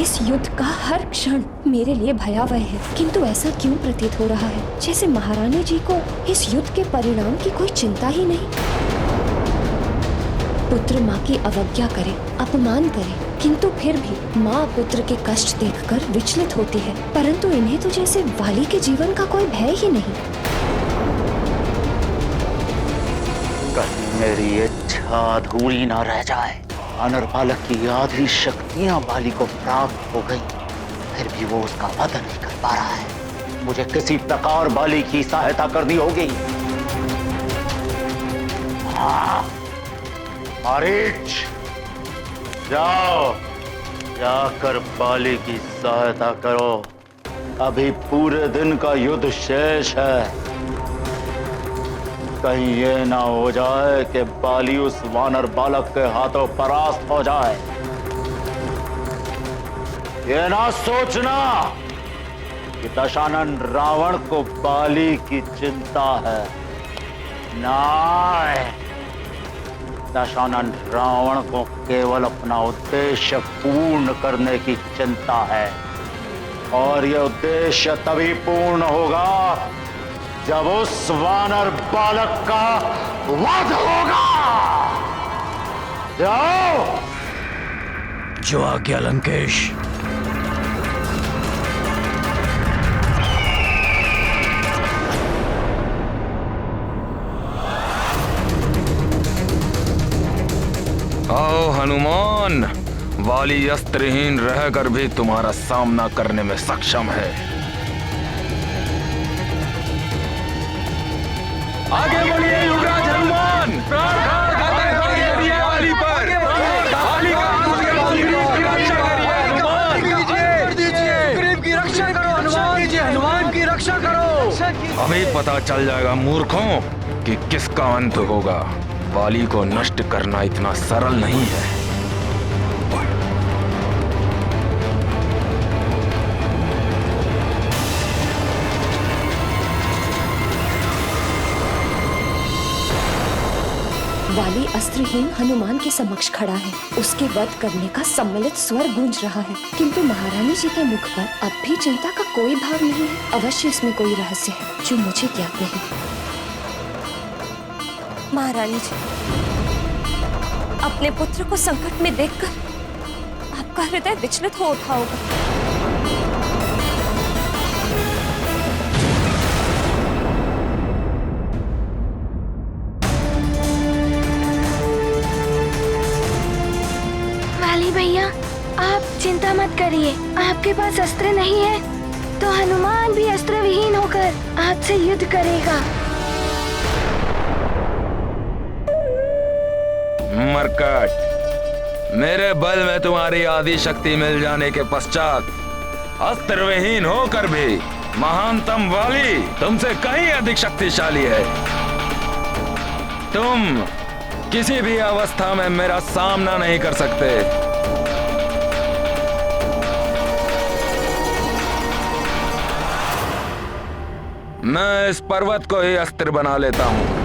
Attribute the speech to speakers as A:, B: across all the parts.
A: इस युद्ध का हर क्षण मेरे लिए भयावह है, किंतु ऐसा क्यों प्रतीत हो रहा है जैसे महारानी जी को इस युद्ध के परिणाम की कोई चिंता ही नहीं। पुत्र माँ की अवज्ञा करे, अपमान करे, किंतु फिर भी माँ पुत्र के कष्ट देखकर विचलित होती है, परंतु इन्हें तो जैसे वाली के जीवन का कोई भय ही नहीं।
B: कहीं मेरी इच्छा अधूरी न रह जाए। वानर बालक की आधी शक्तियां बाली को प्राप्त हो गई, फिर भी वो उसका वध नहीं कर पा रहा है। मुझे किसी प्रकार बाली की सहायता करनी होगी। हाँ, मारीच, जाओ, जाकर बाली की सहायता करो। अभी पूरे दिन का युद्ध शेष है। कहीं ये ना हो जाए कि बाली उस वानर बालक के हाथों परास्त हो जाए। ये ना सोचना कि दशानन रावण को बाली की चिंता है। नहीं, दशानन रावण को केवल अपना उद्देश्य पूर्ण करने की चिंता है, और यह उद्देश्य तभी पूर्ण होगा जब उस वानर बालक का वध होगा। जाओ।
C: जो आज्ञा लंकेश।
D: आओ हनुमान, वाली अस्त्रहीन रहकर भी तुम्हारा सामना करने में सक्षम है। आगे बढ़िए युवराज हनुमान, वाली पर, वाली की रक्षा करो हनुमान, हनुमान की रक्षा करो। अभी पता चल जाएगा मूर्खों कि किसका अंत होगा। वाली को नष्ट करना इतना सरल नहीं है।
A: वाली अस्त्रहीन हनुमान के समक्ष खड़ा है। उसके वध करने का सम्मिलित स्वर गूंज रहा है, किंतु महारानी जी के मुख पर अब भी चिंता का कोई भाव नहीं है। अवश्य इसमें कोई रहस्य है जो मुझे ज्ञात नहीं। महारानी जी, अपने पुत्र को संकट में देखकर आपका हृदय विचलित हो उठा होगा।
E: भैया, आप चिंता मत करिए। आपके पास अस्त्र नहीं है तो हनुमान भी अस्त्र विहीन होकर आपसे युद्ध करेगा।
D: मरकट, मेरे बल में तुम्हारी आदि शक्ति मिल जाने के पश्चात अस्त्र विहीन होकर भी महानतम वाली तुमसे कहीं अधिक शक्तिशाली है। तुम किसी भी अवस्था में मेरा सामना नहीं कर सकते। मैं इस पर्वत को ही अस्त्र बना लेता हूं।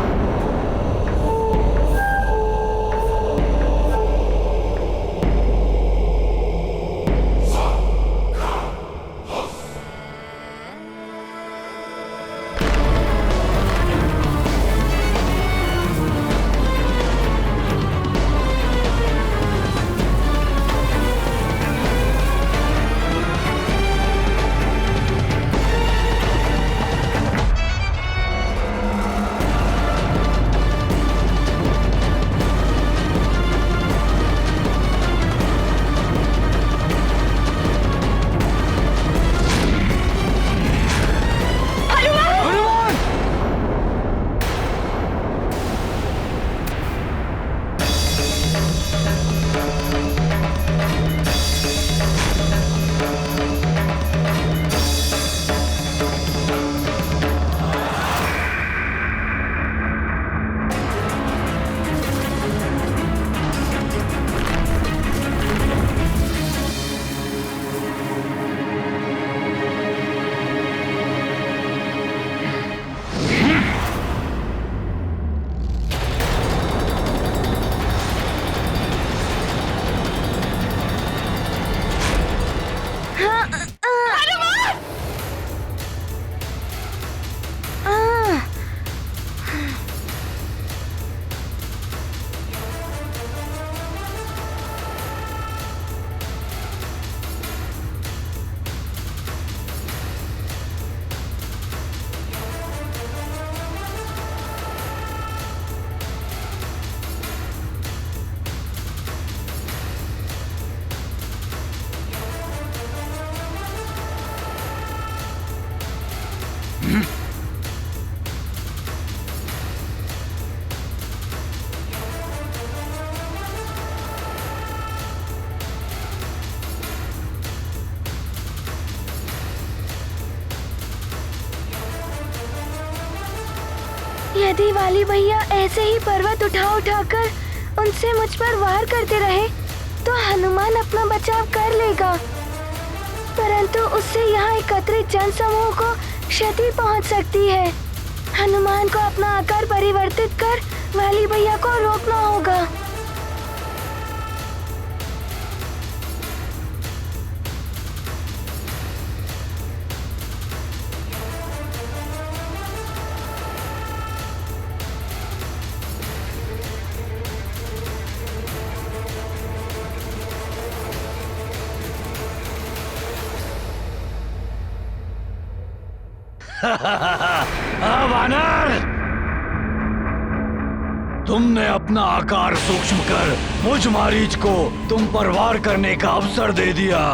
E: यदि वाली भैया ऐसे ही पर्वत उठा उठाकर उनसे मुझ पर वार करते रहे तो हनुमान अपना बचाव कर लेगा, परंतु उससे यहाँ एकत्रित जनसमूह को क्षति पहुँच सकती है। हनुमान को अपना आकार परिवर्तित कर वाली भैया को रोकना होगा।
C: वानर, तुमने अपना आकार सूक्ष्म कर मुझ मारीच को तुम पर वार करने का अवसर दे दिया।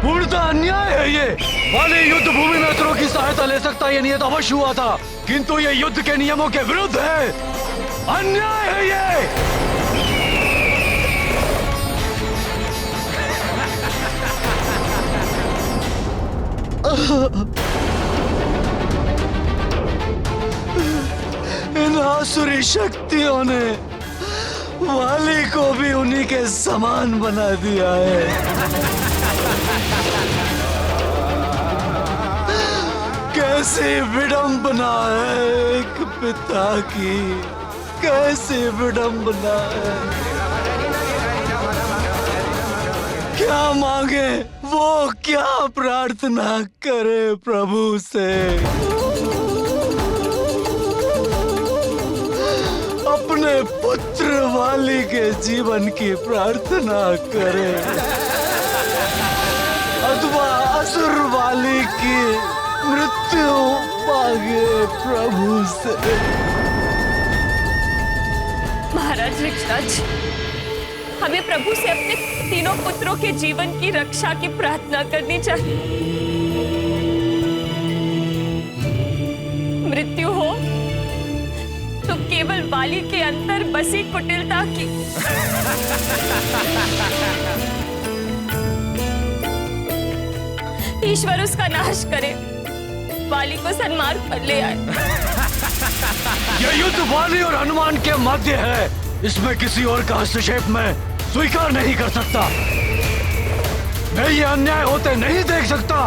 C: पूर्णतः अन्याय है ये। वाली युद्ध भूमि में अस्त्रों की सहायता ले सकता ये नियत अवश्य हुआ था, किंतु ये युद्ध के नियमों के विरुद्ध है। अन्याय है ये। इन आसुरी शक्तियों ने वाली को भी उन्हीं के समान बना दिया है। कैसी विडंबना है एक पिता की, कैसी विडंबना है। क्या मांगे वो, क्या प्रार्थना करे प्रभु से। अपने पुत्र वाली के जीवन की प्रार्थना करे अथवा असुर वाली की मृत्यु मांगे प्रभु से।
A: महाराज ऋक्षराज, हमें प्रभु से अपने तीनों पुत्रों के जीवन की रक्षा की प्रार्थना करनी चाहिए। मृत्यु हो तो केवल वाली के अंदर बसी कुटिलता की। ईश्वर उसका नाश करे, वाली को सन्मार्ग पर ले आए।
C: यह युद्ध वाली और हनुमान के मध्य है, इसमें किसी और का हस्तक्षेप मैं स्वीकार नहीं कर सकता। मैं ये अन्याय होते नहीं देख सकता।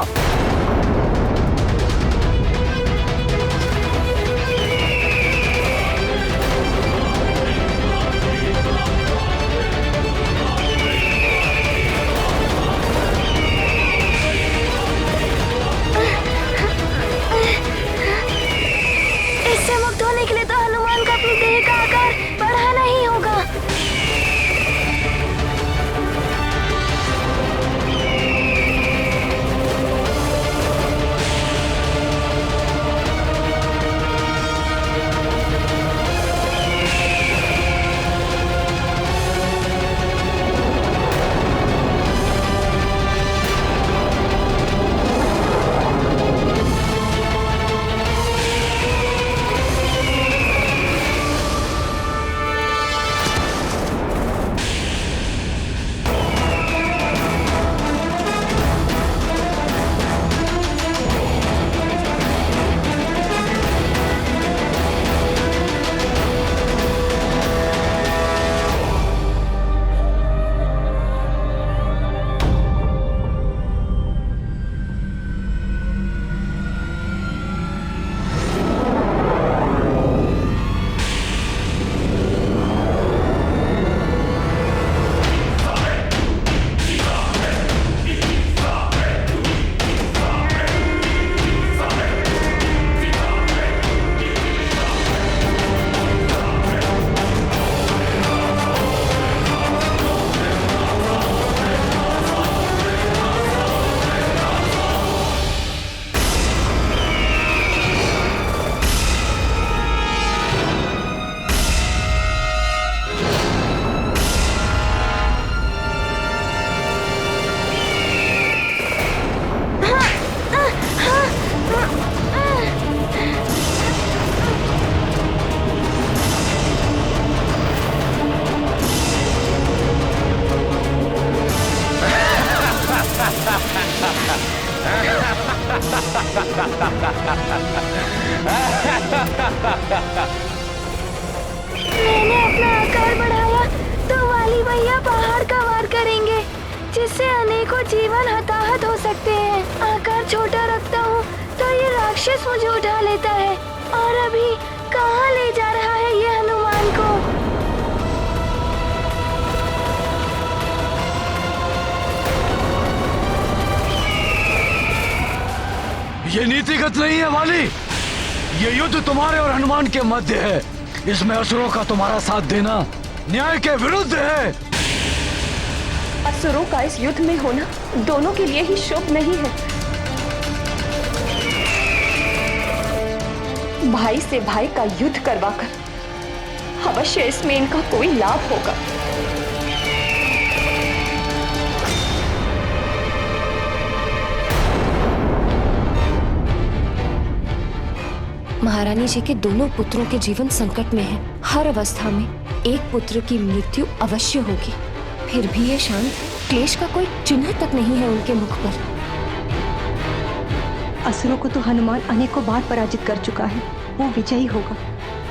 E: इससे मुक्त होने के लिए तो हनुमान को अपनी देह का आकार बढ़ाना ही होगा। मैंने अपना आकार बढ़ाया तो वाली भैया पहाड़ का वार करेंगे, जिससे अनेकों जीवन हताहत हो सकते हैं। आकार छोटा रखता हूँ तो ये राक्षस मुझे उठा लेता है। और अभी कहाँ ले जा रहा है ये हनुमान को?
C: ये नीतिगत नहीं है वाली। ये युद्ध तुम्हारे और हनुमान के मध्य है। इसमें असुरों का तुम्हारा साथ देना न्याय के विरुद्ध है।
A: असुरों का इस युद्ध में होना दोनों के लिए ही शुभ नहीं है। भाई से भाई का युद्ध करवाकर अवश्य इसमें इनका कोई लाभ होगा। महारानी जी के दोनों पुत्रों के जीवन संकट में है। हर अवस्था में एक पुत्र की मृत्यु अवश्य होगी। फिर भी ये शांत, क्लेश का कोई चिन्ह तक नहीं है उनके मुख पर।
F: असुरों को तो हनुमान अनेकों बार पराजित कर चुका है। वो विजयी होगा,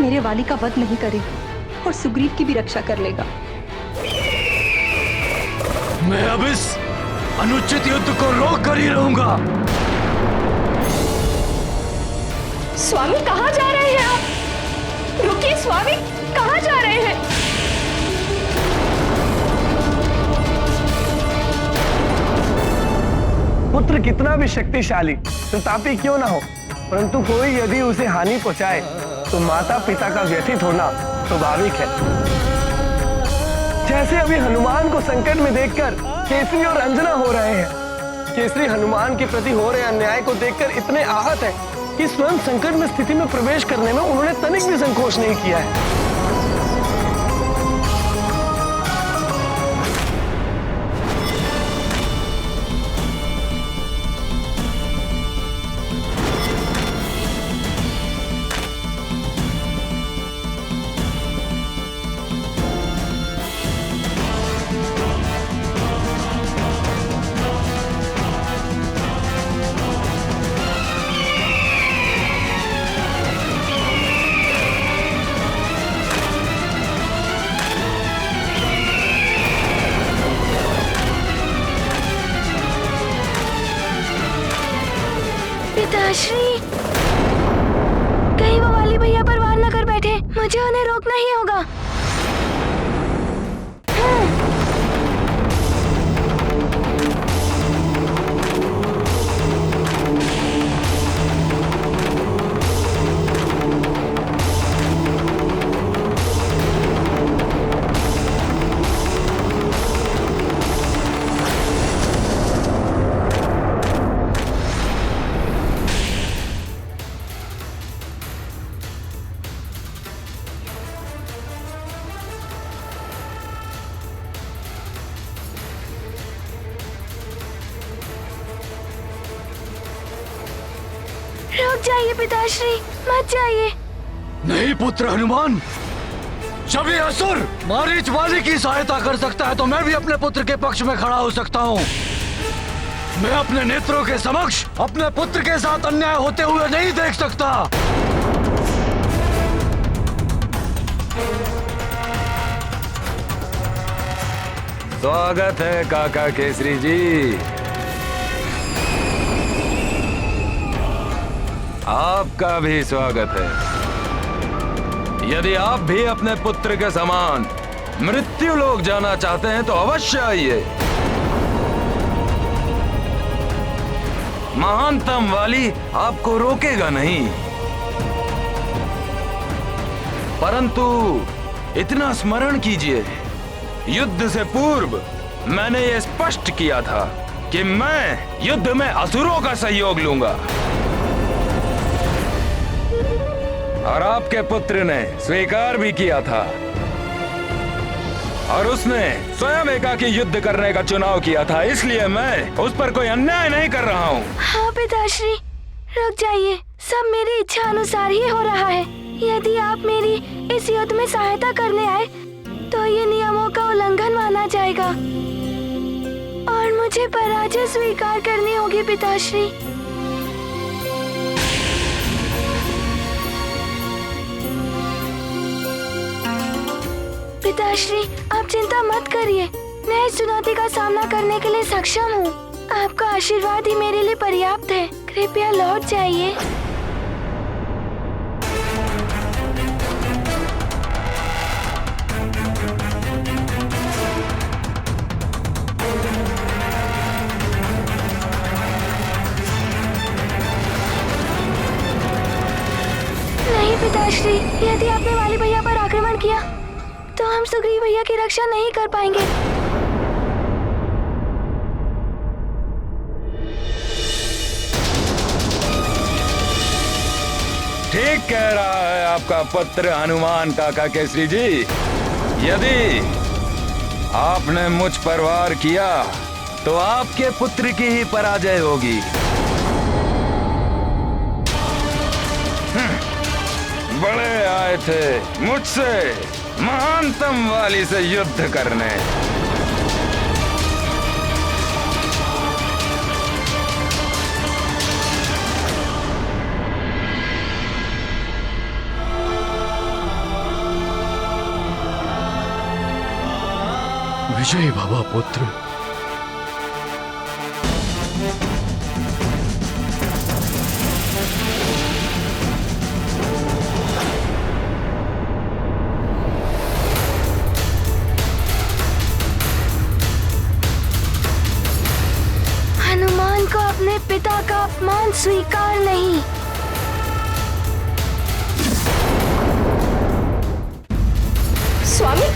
F: मेरे वाली का वध नहीं करेगा और सुग्रीव की भी रक्षा कर लेगा।
C: मैं अब इस अनुचित युद्ध को रोक कर ही रहूंगा।
A: स्वामी कहाँ जा रहे हैं आप? रुकिए स्वामी, कहाँ जा रहे हैं?
G: पुत्र कितना भी शक्तिशाली प्रतापी क्यों ना हो, परंतु कोई यदि उसे हानि पहुंचाए तो माता पिता का व्यथित होना स्वाभाविक है। जैसे अभी हनुमान को संकट में देखकर केसरी और अंजना हो रहे हैं। केसरी हनुमान के प्रति हो रहे अन्याय को देखकर इतने आहत हैं कि स्वयं संकट में स्थिति में प्रवेश करने में उन्होंने तनिक भी संकोच नहीं किया है।
E: पिताश्री, कहीं वो वाली भैया पर वार न कर बैठे। मुझे उन्हें रोकना ही होगा। रुक जाइए पिताश्री, मत जाइए।
C: नहीं पुत्र हनुमान, जब ये असुर मारीच वाली की सहायता कर सकता है तो मैं भी अपने पुत्र के पक्ष में खड़ा हो सकता हूँ। मैं अपने नेत्रों के समक्ष अपने पुत्र के साथ अन्याय होते हुए नहीं देख सकता।
D: स्वागत है काका केसरी जी। आपका भी स्वागत है। यदि आप भी अपने पुत्र के समान मृत्यु लोक जाना चाहते हैं तो अवश्य आइए। महानतम वाली आपको रोकेगा नहीं, परंतु इतना स्मरण कीजिए, युद्ध से पूर्व मैंने ये स्पष्ट किया था कि मैं युद्ध में असुरों का सहयोग लूंगा और आपके पुत्र ने स्वीकार भी किया था और उसने स्वयं एकाकी युद्ध करने का चुनाव किया था, इसलिए मैं उस पर कोई अन्याय नहीं कर रहा हूँ।
E: हाँ पिताश्री, रुक जाइए। सब मेरी इच्छा अनुसार ही हो रहा है। यदि आप मेरी इस युद्ध में सहायता करने आए तो ये नियमों का उल्लंघन माना जाएगा। और मुझे पराजय स्वीकार करनी होगी पिताश्री। पिताश्री, आप चिंता मत करिए, मैं इस चुनौती का सामना करने के लिए सक्षम हूँ। आपका आशीर्वाद ही मेरे लिए पर्याप्त है। कृपया लौट जाइए। नहीं पिताश्री, यदि आपने वाली भैया पर आक्रमण किया तो हम सुग्रीव भैया की रक्षा नहीं कर पाएंगे।
D: ठीक कह रहा है आपका पुत्र हनुमान काका केसरी जी। यदि आपने मुझ पर वार किया तो आपके पुत्र की ही पराजय होगी। बड़े आए थे मुझसे महानतम वाली से युद्ध करने।
C: विजय भव पुत्र।
E: हनुमान को अपने पिता का अपमान स्वीकार नहीं।
A: स्वामी,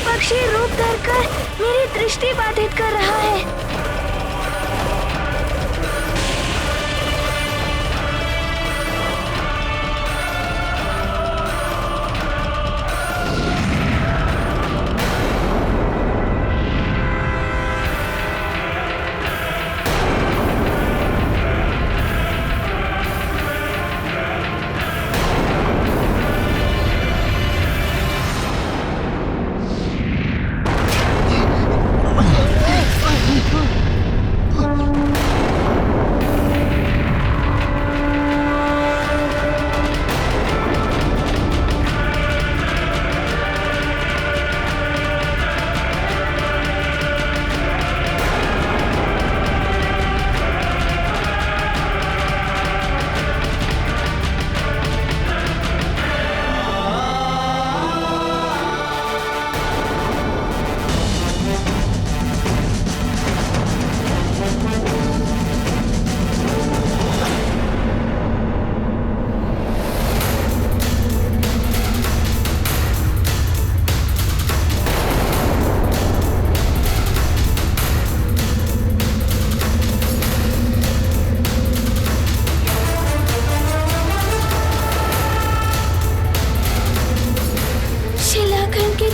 E: पक्षी रूप धरकर मेरी दृष्टि बाधित कर रहा है।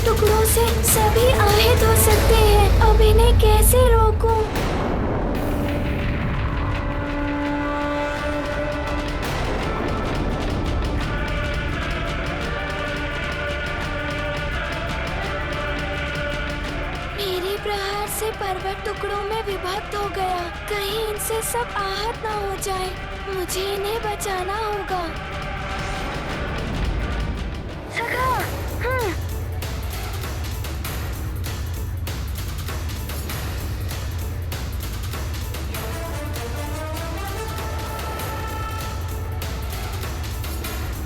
E: टुकड़ों से सभी आहत हो सकते हैं। अब इन्हें कैसे रोकूं? मेरे प्रहार से पर्वत टुकड़ों में विभक्त हो गया। कहीं इनसे सब आहत ना हो जाए। मुझे इन्हें बचाना होगा। सखा,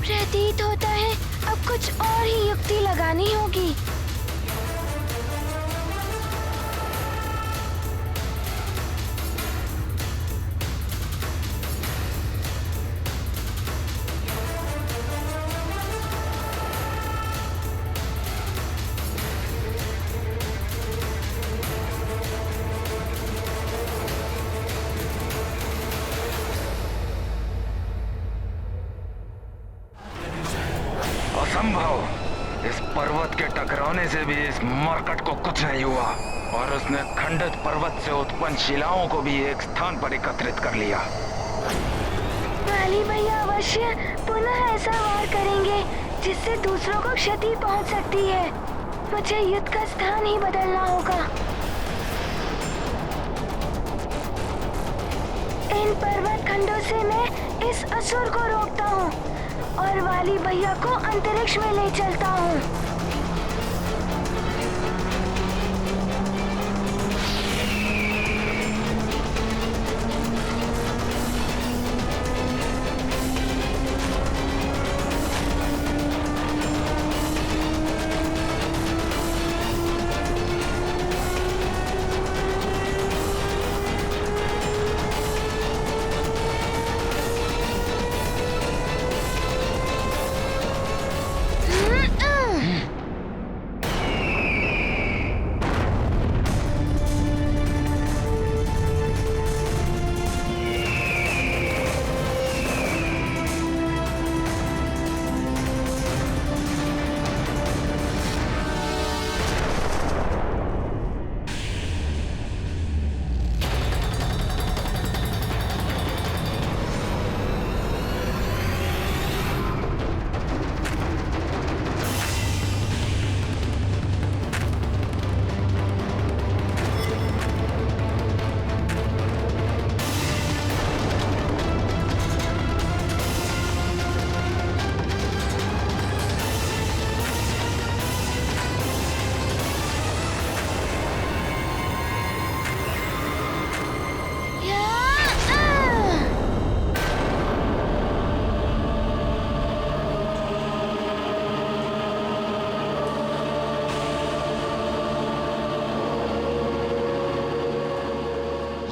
E: प्रतीत होता है अब कुछ और और ही युक्ति लगानी होगी।
D: असंभव। इस पर्वत के टकराने से भी इस मरकट को कुछ नहीं हुआ और उसने खंडित पर्वत से उत्पन्न शिलाओं को भी एक स्थान पर एकत्रित कर लिया।
E: वाली भैया अवश्य पुनः ऐसा वार करेंगे जिससे दूसरों को क्षति पहुंच सकती है। मुझे युद्ध का स्थान ही बदलना होगा। इन पर्वत खंडों से मैं इस असुर को रोकता हूँ और वाली भैया को अंतरिक्ष में ले चलता हूँ।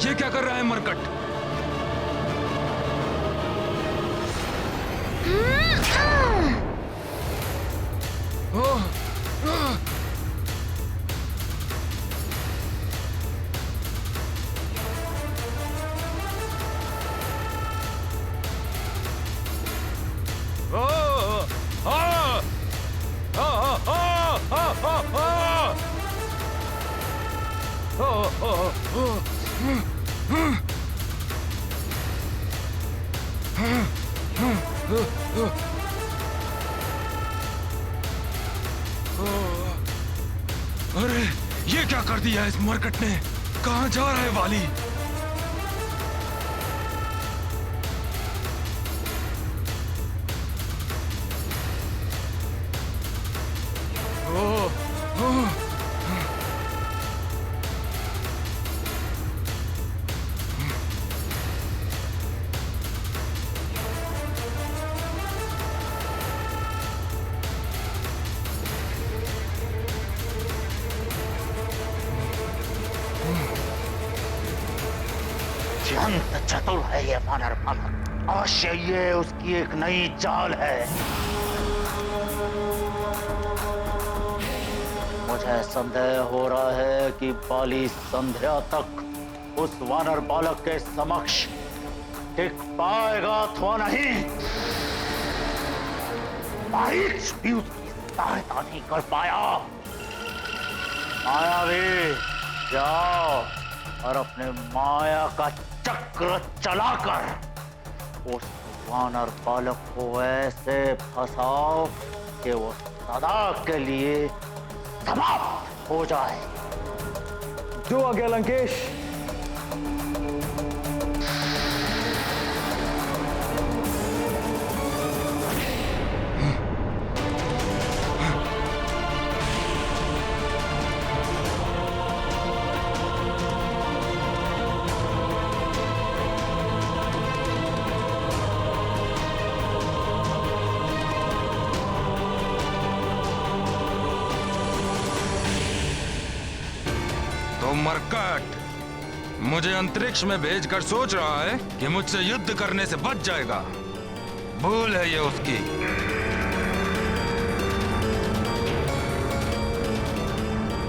D: ये क्या कर रहा है मरकट? अरे ये क्या कर दिया इस मरकट ने? कहां जा रहा है वाली?
B: अत्यंत चतुर है ये वानर बालक। अवश्य ये उसकी एक नई चाल है। मुझे संदेह हो रहा है कि बाली संध्या तक उस वानर बालक के समक्ष टिक पाएगा अथवा नहीं। मारीच भी उसकी सहायता नहीं कर पाया। मायावी जाओ और अपने माया का चक्र चलाकर उस वानर बालक को ऐसे फंसाओ कि वो सदा के लिए समाप्त हो जाए।
G: जो आज्ञा लंकेश।
D: तो मरकट मुझे अंतरिक्ष में भेजकर सोच रहा है कि मुझसे युद्ध करने से बच जाएगा। भूल है ये उसकी।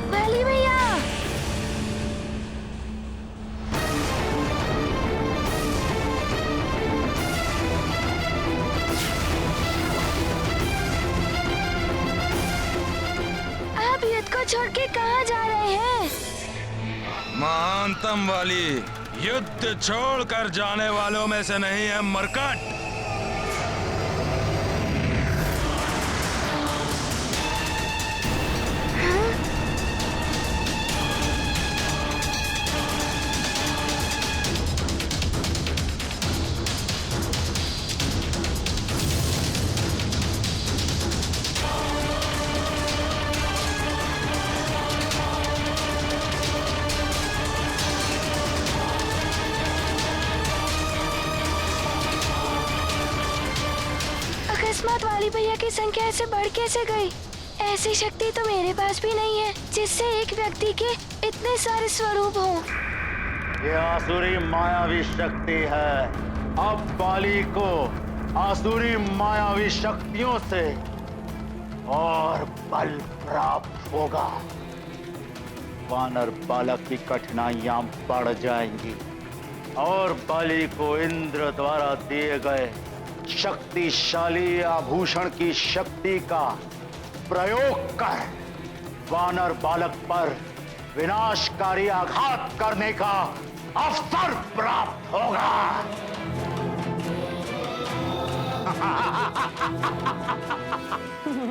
E: वाली भैया, आप युद्ध को छोड़ के कहाँ जा रहे हैं?
D: महानतम वाली युद्ध छोड़कर जाने वालों में से नहीं है मरकट।
E: अकस्मात वाली भैया की संख्या ऐसे बढ़ कैसे गई? ऐसी शक्ति तो मेरे पास भी नहीं है जिससे एक व्यक्ति के इतने सारे स्वरूप हों।
B: ये आसुरी मायावी शक्ति है। अब बाली को आसुरी मायावी शक्तियों से और बल प्राप्त होगा। वानर बालक की कठिनाइयां बढ़ जाएंगी और बाली को इंद्र द्वारा दिए गए शक्तिशाली आभूषण की शक्ति का प्रयोग कर वानर बालक पर विनाशकारी आघात करने का अवसर प्राप्त होगा।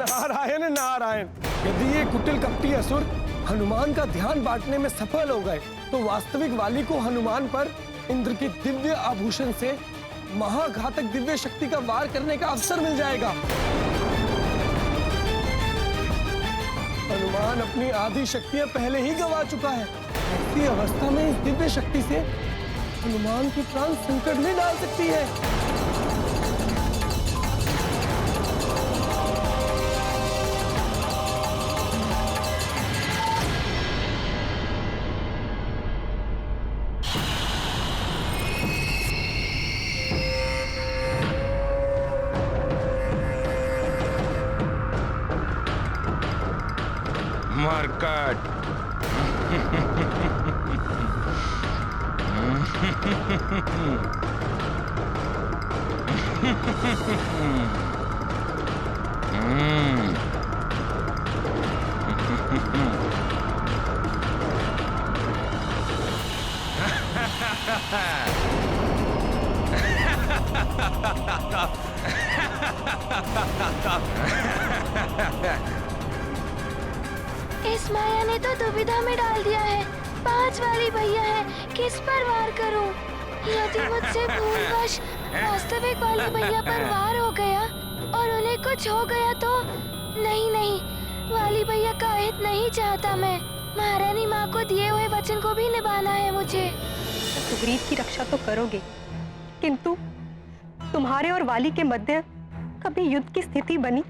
G: नारायण नारायण। यदि ये कुटिल कपटी असुर हनुमान का ध्यान बांटने में सफल हो गए तो वास्तविक वाली को हनुमान पर इंद्र की दिव्य आभूषण से महाघातक दिव्य शक्ति का वार करने का अवसर मिल जाएगा। हनुमान अपनी आधी शक्तियां पहले ही गंवा चुका है। ऐसी अवस्था में इस दिव्य शक्ति से हनुमान की प्राण संकट में डाल सकती है।
D: मरकट
E: इस माया ने तो दुविधा में डाल दिया है। 5 वाली भैया है, किस पर वार करूं? यदि मुझसे भूलवश वास्तविक वाली भैया पर वार हो गया और उन्हें कुछ हो गया तो नहीं, वाली भैया का हित नहीं चाहता मैं। महारानी माँ को दिए हुए वचन को भी निभाना है मुझे।
F: सुग्रीव की रक्षा तो करोगे, किंतु तुम्हारे और वाली के मध्य कभी युद्ध की स्थिति बनी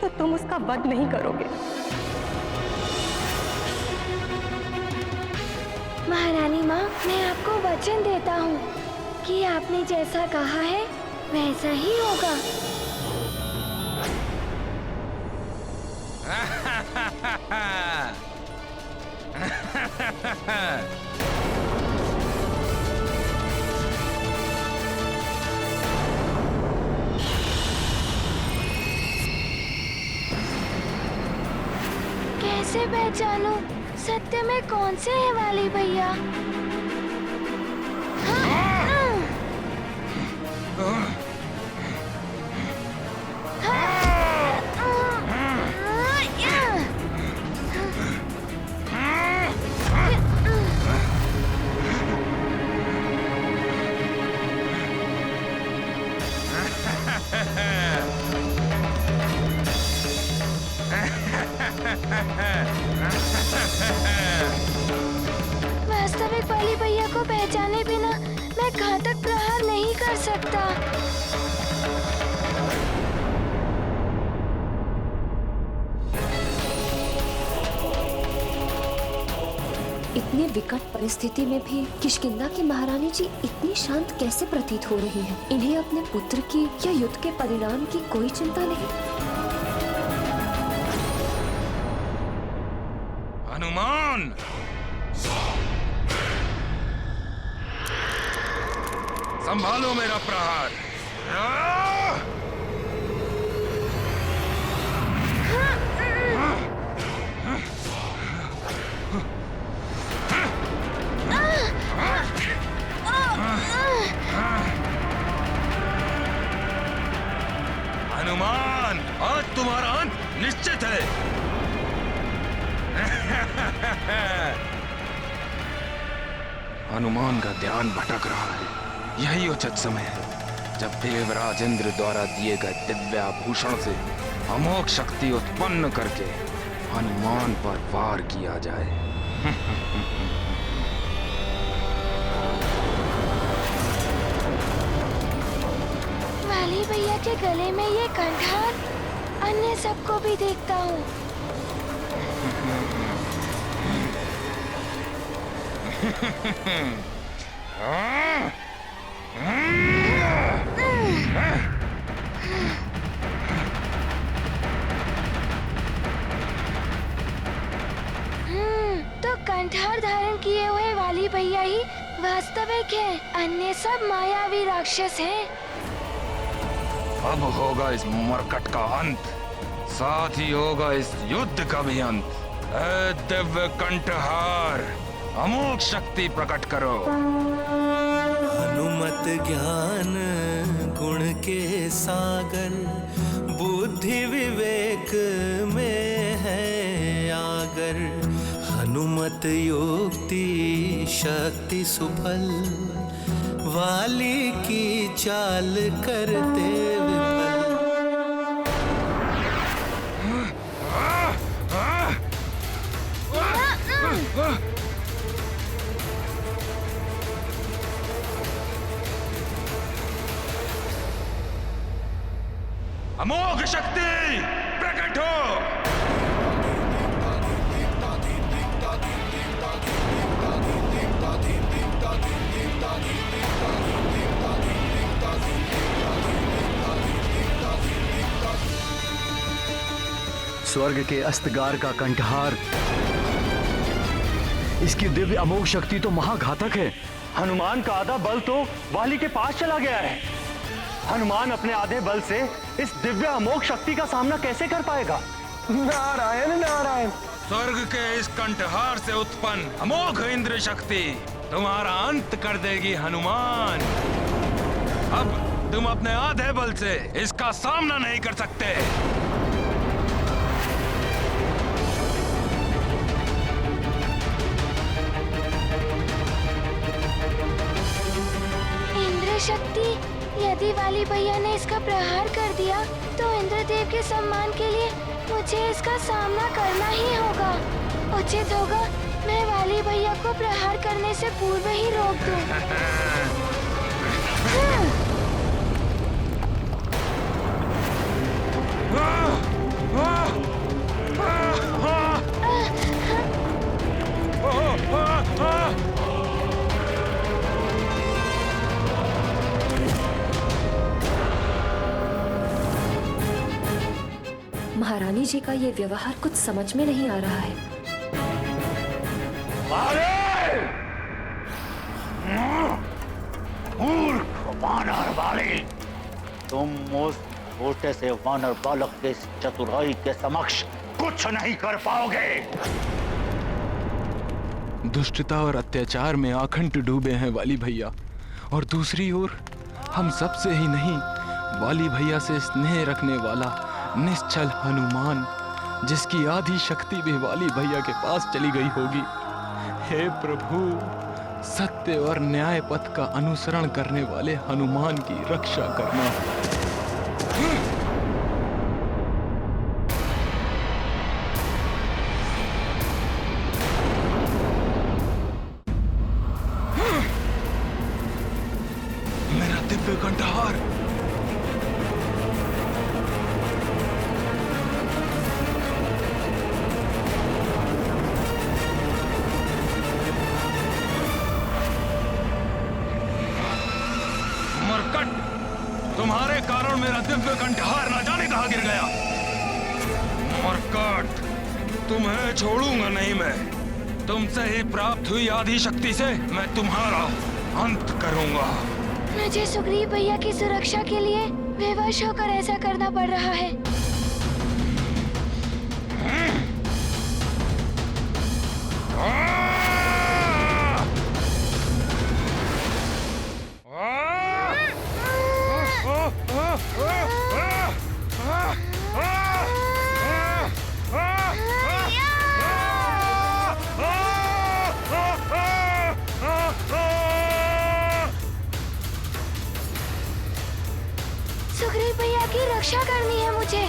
F: तो तुम उसका वध नहीं करोगे।
E: महारानी माँ, मैं आपको वचन देता हूँ कि आपने जैसा कहा है वैसा ही होगा। कैसे पहचानूं सत्य में कौन से है वाली भैया? वास्तविक वाली भैया को पहचाने बिना मैं घातक प्रहार नहीं कर सकता।
A: इतनी विकट परिस्थिति में भी किष्किंधा की महारानी जी इतनी शांत कैसे प्रतीत हो रही हैं? इन्हें अपने पुत्र की या युद्ध के परिणाम की कोई चिंता नहीं।
D: हनुमान, संभालो मेरा प्रहार। हनुमान, आज तुम्हारा अंत निश्चित है। हनुमान का ध्यान भटक रहा है। यही उचित समय है जब देवराज इंद्र द्वारा दिए गए दिव्याभूषण से अमोघ शक्ति उत्पन्न करके हनुमान पर वार किया जाए।
E: वाली भैया के गले में ये कंठार अन्य सबको भी देखता हूँ। तो कंठार धारण किए हुए वाली भैया ही वास्तविक है, अन्य सब मायावी राक्षस हैं।
D: अब होगा इस मरकट का अंत, साथ ही होगा इस युद्ध का भी अंत। ऐ दिव्य कंठहार, अमोघ शक्ति प्रकट करो।
H: हनुमत ज्ञान गुण के सागर, बुद्धि विवेक में है आगर। हनुमत युक्ति शक्ति सुफल, वाली की चाल करते विफल।
D: अमोघ शक्ति प्रकट हो।
C: स्वर्ग के अस्तगार का कंठहार, इसकी दिव्य अमोघ शक्ति तो महाघातक है। हनुमान का आधा बल तो वाली के पास चला गया है। हनुमान अपने आधे बल से इस दिव्य अमोघ शक्ति का सामना कैसे कर पाएगा?
G: नारायण नारायण।
D: स्वर्ग के इस कंठहार से उत्पन्न अमोघ इंद्र शक्ति तुम्हारा अंत कर देगी हनुमान। अब तुम अपने आधे बल से इसका सामना नहीं कर सकते।
E: इंद्र शक्ति, यदि वाली भैया ने इसका प्रहार कर दिया तो इंद्रदेव के सम्मान के लिए मुझे इसका सामना करना ही होगा। उचित होगा मैं वाली भैया को प्रहार करने से पूर्व ही रोक दूं।
A: महारानी जी का ये व्यवहार कुछ समझ में नहीं आ रहा है।
B: मूर्ख वानर वाले, तुम उस छोटे से वानर बालक के इस चतुराई के समक्ष कुछ नहीं कर पाओगे।
D: दुष्टता और अत्याचार में आखंड डूबे हैं वाली भैया, और दूसरी ओर हम सबसे ही नहीं, वाली भैया से स्नेह रखने वाला निश्चल हनुमान, जिसकी आधी शक्ति भी वाली भैया के पास चली गई होगी। हे प्रभु, सत्य और न्याय पथ का अनुसरण करने वाले हनुमान की रक्षा करना। मेरा दिव्य कंठहार, और मेरा दिव्य कंठहार न जाने कहाँ गिर गया। मरकट, तुम्हें छोड़ूंगा नहीं मैं। तुमसे ही प्राप्त हुई आदि शक्ति से मैं तुम्हारा अंत करूंगा।
E: मुझे सुग्रीव भैया की सुरक्षा के लिए विवश होकर ऐसा करना पड़ रहा है। सुग्रीव भैया की रक्षा करनी है मुझे।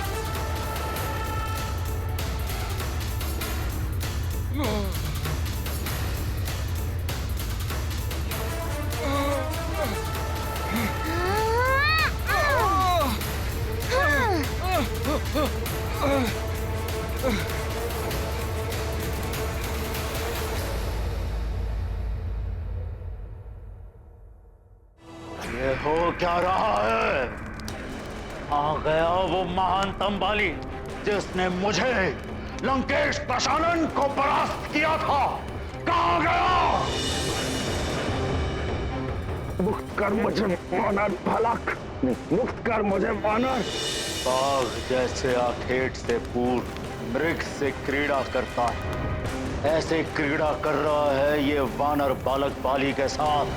B: ये हो क्या रहा है? आ गया वो महानतम बाली जिसने मुझे लंकेश दशानन को परास्त किया था। कहाँ गया?
G: मुक्त कर मुझे वानर बालक, मुक्त कर मुझे वानर।
B: बाघ जैसे आखेट से पूर्व मृग से क्रीड़ा करता है, ऐसे क्रीड़ा कर रहा है ये वानर बालक बाली के साथ।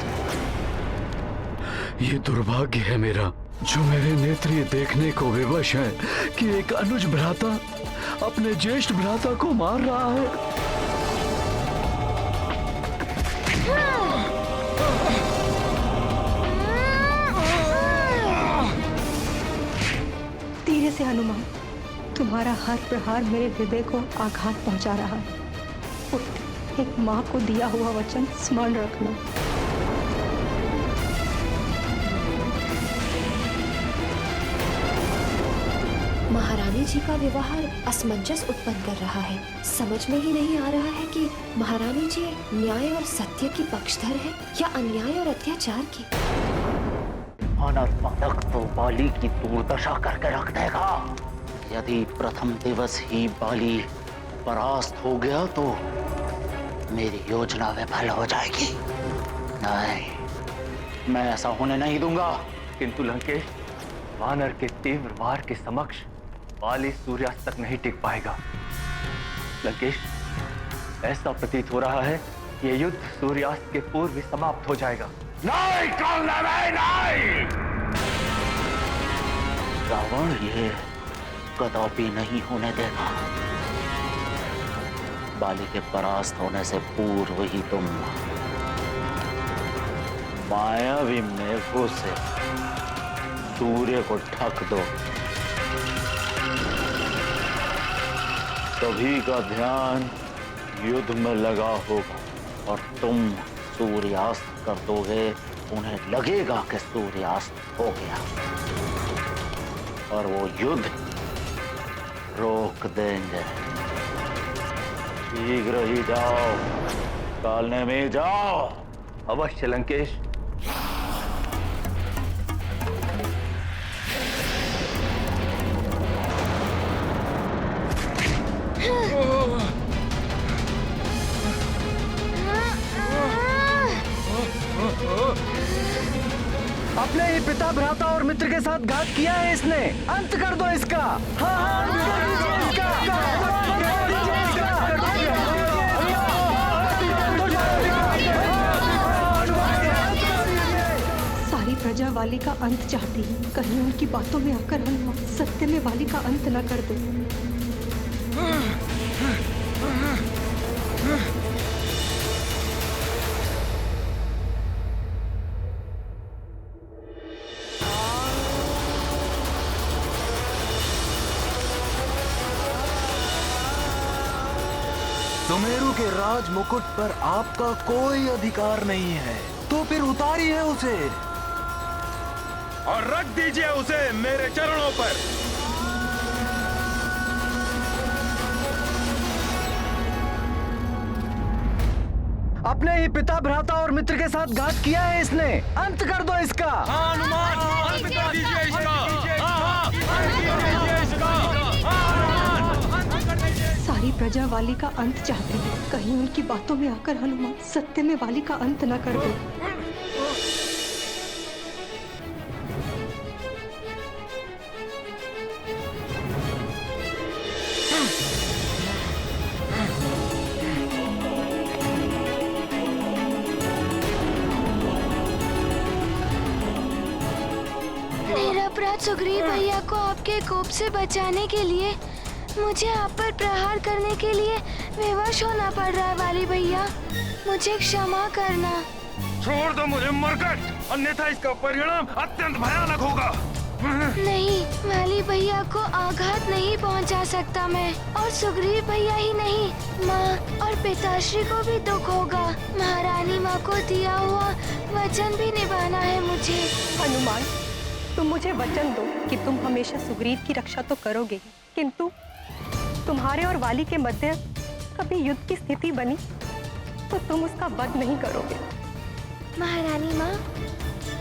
C: ये दुर्भाग्य है मेरा जो मेरे नेत्र ये देखने को विवश है कि एक अनुज भ्राता अपने ज्येष्ठ भ्राता को मार रहा है।
F: धीरे से हनुमान, तुम्हारा हर प्रहार मेरे हृदय को आघात पहुंचा रहा है। पुत्र, एक माँ को दिया हुआ वचन स्मरण रखना।
A: महारानी जी का व्यवहार असमंजस उत्पन्न कर रहा है। समझ में ही नहीं आ रहा है कि महारानी जी न्याय और सत्य की पक्षधर है या अन्याय और अत्याचार की।
B: वानर बालक तो बाली की दुर्दशा करके रख देगा। यदि प्रथम दिवस ही बाली परास्त हो गया तो मेरी योजना विफल हो जाएगी। नहीं, मैं ऐसा होने नहीं दूंगा।
G: किंतु लंकेश, वानर के तीव्र वार के समक्ष बाली सूर्यास्त तक नहीं टिक पाएगा। लंकेश, ऐसा प्रतीत हो रहा है ये युद्ध सूर्यास्त के पूर्व ही समाप्त हो जाएगा।
B: नहीं नहीं, रावण ये कदापि नहीं होने देगा। बाली के परास्त होने से पूर्व ही तुम मायावी मेघों से सूर्य को ढक दो। सभी का ध्यान युद्ध में लगा होगा और तुम सूर्यास्त कर दोगे। उन्हें लगेगा कि सूर्यास्त हो गया और वो युद्ध रोक देंगे। शीघ्र ही जाओ, कालने में जाओ।
G: अवश्य लंकेश।
I: अपने ही पिता, भ्राता और मित्र के साथ घात किया है इसने। अंत कर दो इसका। हाँ, अंत कर दीजिए इसका।
F: सारी प्रजा वाली का अंत चाहती है। कहीं उनकी बातों में आकर हनुमान सत्य में वाली का अंत न कर दे।
I: सुमेरु के राज मुकुट पर आपका कोई अधिकार नहीं है, तो फिर उतारिए उसे
D: और रख दीजिए उसे मेरे चरणों पर।
I: अपने ही पिता, भ्राता और मित्र के साथ घात किया है इसने। अंत कर दो इसका।
F: सारी प्रजा वाली का अंत चाहती है, कहीं उनकी बातों में आकर हनुमान सत्य में वाली का अंत न कर दो।
E: मेरा अपराध सुग्रीव भैया को आपके कोप से बचाने के लिए मुझे आप पर प्रहार करने के लिए विवश होना पड़ रहा है। वाली भैया, मुझे क्षमा करना।
D: छोड़ दो मुझे मरकट, अन्यथा इसका परिणाम अत्यंत भयानक होगा।
E: नहीं, वाली भैया को आघात नहीं पहुंचा सकता मैं, और सुग्रीव भैया ही नहीं, माँ और पिताश्री को भी दुख होगा। महारानी माँ को दिया हुआ वचन भी निभाना है मुझे।
F: हनुमान, तुम मुझे वचन दो कि तुम हमेशा सुग्रीव की रक्षा तो करोगे ही, किंतु तुम्हारे और वाली के मध्य कभी युद्ध की स्थिति बनी तो तुम उसका वध नहीं करोगे।
E: महारानी माँ,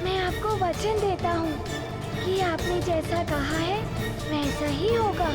E: मैं आपको वचन देता हूँ कि आपने जैसा कहा है वैसा ही होगा।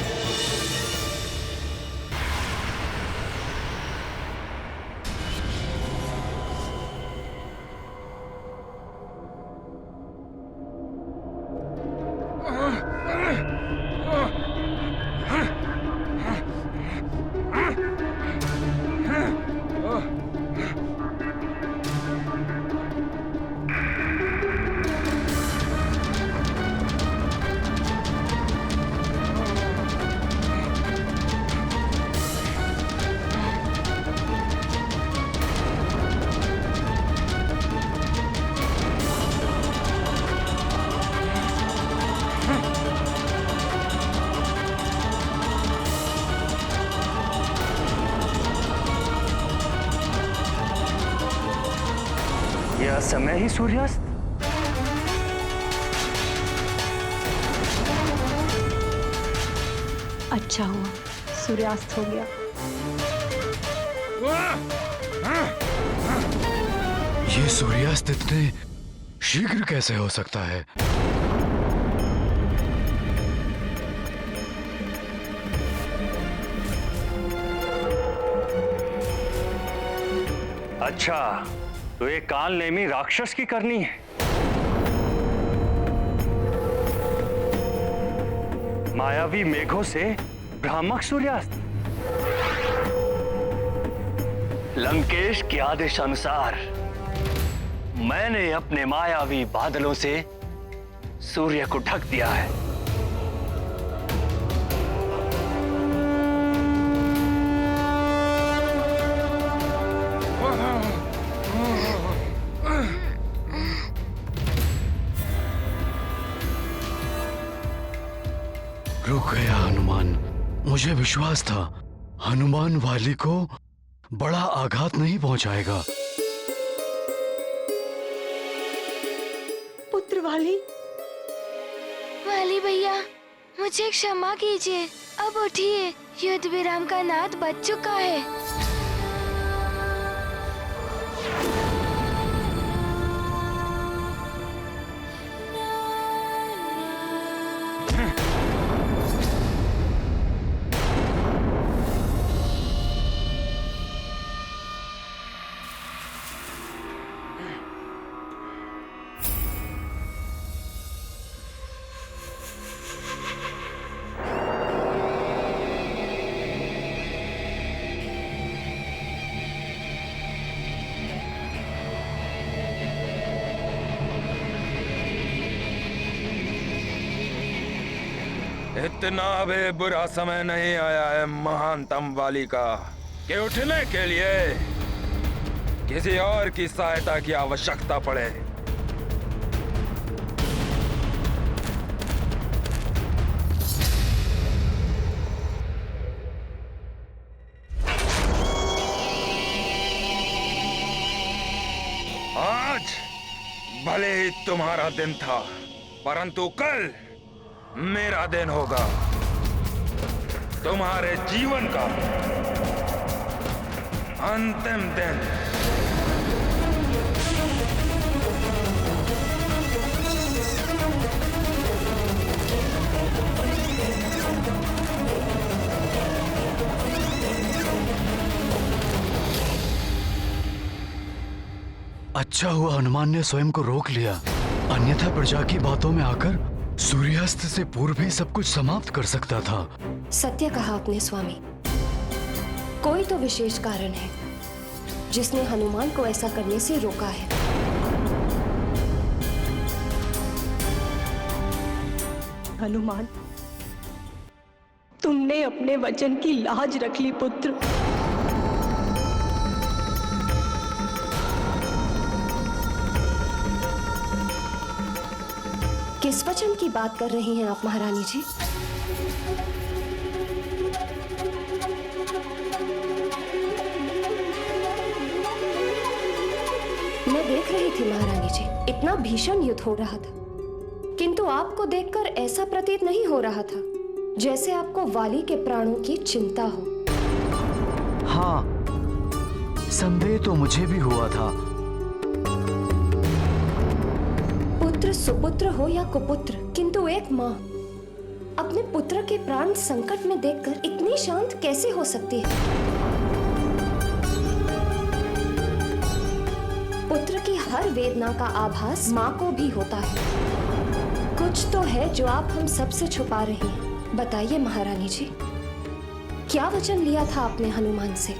I: यह समय ही सूर्यास्त।
F: अच्छा हुआ सूर्यास्त हो गया।
C: ये सूर्यास्त इतने शीघ्र कैसे हो सकता है?
I: अच्छा, तो ये काल नेमी राक्षस की करनी है। मायावी मेघों से भ्रामक सूर्यास्त। लंकेश के आदेश अनुसार मैंने अपने मायावी बादलों से सूर्य को ढक दिया है।
C: रुक गया हनुमान। मुझे विश्वास था हनुमान वाली को बड़ा आघात नहीं पहुंचाएगा।
F: पुत्र वाली
E: भैया, मुझे क्षमा कीजिए। अब उठिए, युद्ध विराम का नाद बज चुका है।
D: इतना भी बुरा समय नहीं आया है महानतम वाली का कि उठने के लिए किसी और की सहायता की आवश्यकता पड़े। आज भले ही तुम्हारा दिन था, परंतु कल मेरा दिन होगा। तुम्हारे जीवन का अंतिम दिन।
C: अच्छा हुआ हनुमान ने स्वयं को रोक लिया, अन्यथा प्रजा की बातों में आकर सूर्यास्त से पूर्व ही सब कुछ समाप्त कर सकता था।
A: सत्य कहा आपने स्वामी। कोई तो विशेष कारण है जिसने हनुमान को ऐसा करने से रोका है।
F: हनुमान, तुमने अपने वचन की लाज रख ली पुत्र।
A: किस वचन की बात कर रही हैं आप महारानी जी? मैं देख रही थी महारानी जी, इतना भीषण युद्ध हो रहा था, किंतु आपको देखकर ऐसा प्रतीत नहीं हो रहा था जैसे आपको वाली के प्राणों की चिंता हो।
C: हाँ, संदेह तो मुझे भी हुआ था।
A: पुत्र सुपुत्र हो या कुपुत्र, किंतु एक माँ अपने पुत्र के प्राण संकट में देखकर इतनी शांत कैसे हो सकती है? पुत्र की हर वेदना का आभास माँ को भी होता है। कुछ तो है जो आप हम सबसे छुपा रही हैं। बताइए महारानी जी, क्या वचन लिया था आपने हनुमान से?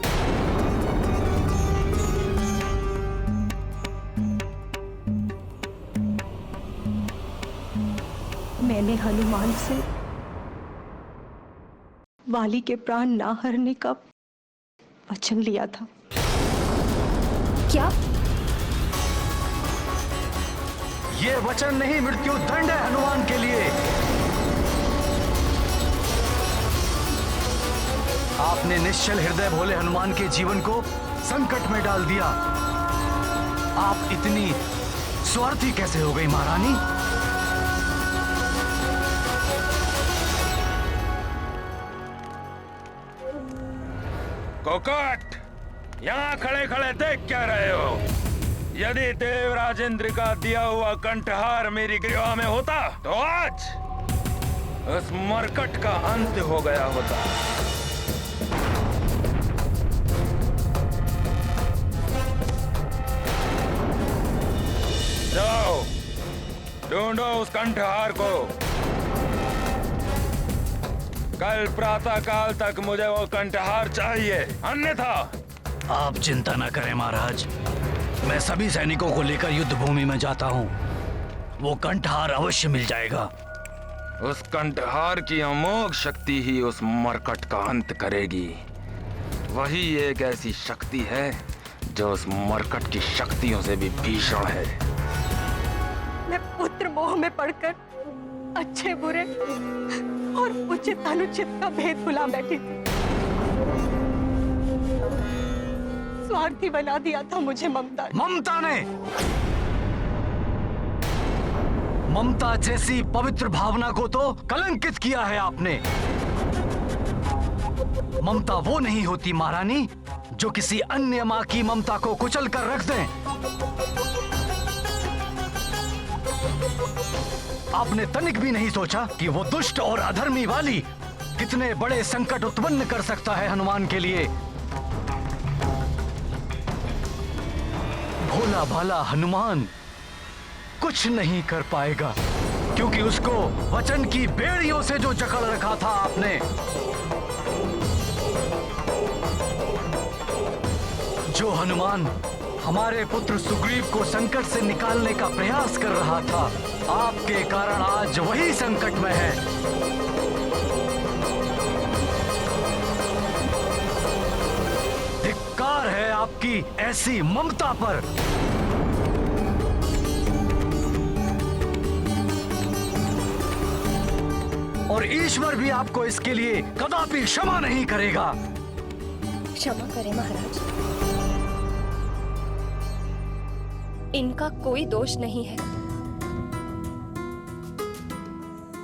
F: मैंने हनुमान से वाली के प्राण ना हरने का वचन लिया था।
A: क्या?
C: ये वचन नहीं, मृत्यु दंड है हनुमान के लिए। आपने निश्चल हृदय भोले हनुमान के जीवन को संकट में डाल दिया। आप इतनी स्वार्थी कैसे हो गई महारानी?
D: कोकट, यहाँ खड़े खड़े देख क्या रहे हो? यदि देवराज इंद्र का दिया हुआ कंठहार मेरी ग्रीवा में होता तो आज उस मरकट का अंत हो गया होता। जाओ, ढूंढो उस कंठहार को। कल प्रातः काल तक मुझे वो कंठहार चाहिए, अन्यथा।
C: आप चिंता न करें महाराज, मैं सभी सैनिकों को लेकर युद्ध भूमि में जाता हूँ। वो कंठहार अवश्य मिल जाएगा।
D: उस कंठहार की अमोघ शक्ति ही उस मरकट का अंत करेगी। वही एक ऐसी शक्ति है जो उस मरकट की शक्तियों से भी भीषण है।
F: मैं पुत्र मोह में पड़कर अच्छे बुरे और उचित अनुचित का भेद भुला बैठी थी। स्वार्थी बना दिया था मुझे ममता।
C: ममता ने, ममता जैसी पवित्र भावना को तो कलंकित किया है आपने। ममता वो नहीं होती महारानी जो किसी अन्य माँ की ममता को कुचल कर रख दें। आपने तनिक भी नहीं सोचा कि वो दुष्ट और अधर्मी वाली कितने बड़े संकट उत्पन्न कर सकता है हनुमान के लिए। भोला भाला हनुमान कुछ नहीं कर पाएगा, क्योंकि उसको वचन की बेड़ियों से जो जकड़ रखा था आपने। जो हनुमान हमारे पुत्र सुग्रीव को संकट से निकालने का प्रयास कर रहा था, आपके कारण आज वही संकट में है। धिक्कार है आपकी ऐसी ममता पर। और ईश्वर भी आपको इसके लिए कदापि क्षमा नहीं करेगा।
A: क्षमा करें महाराज, इनका कोई दोष नहीं है।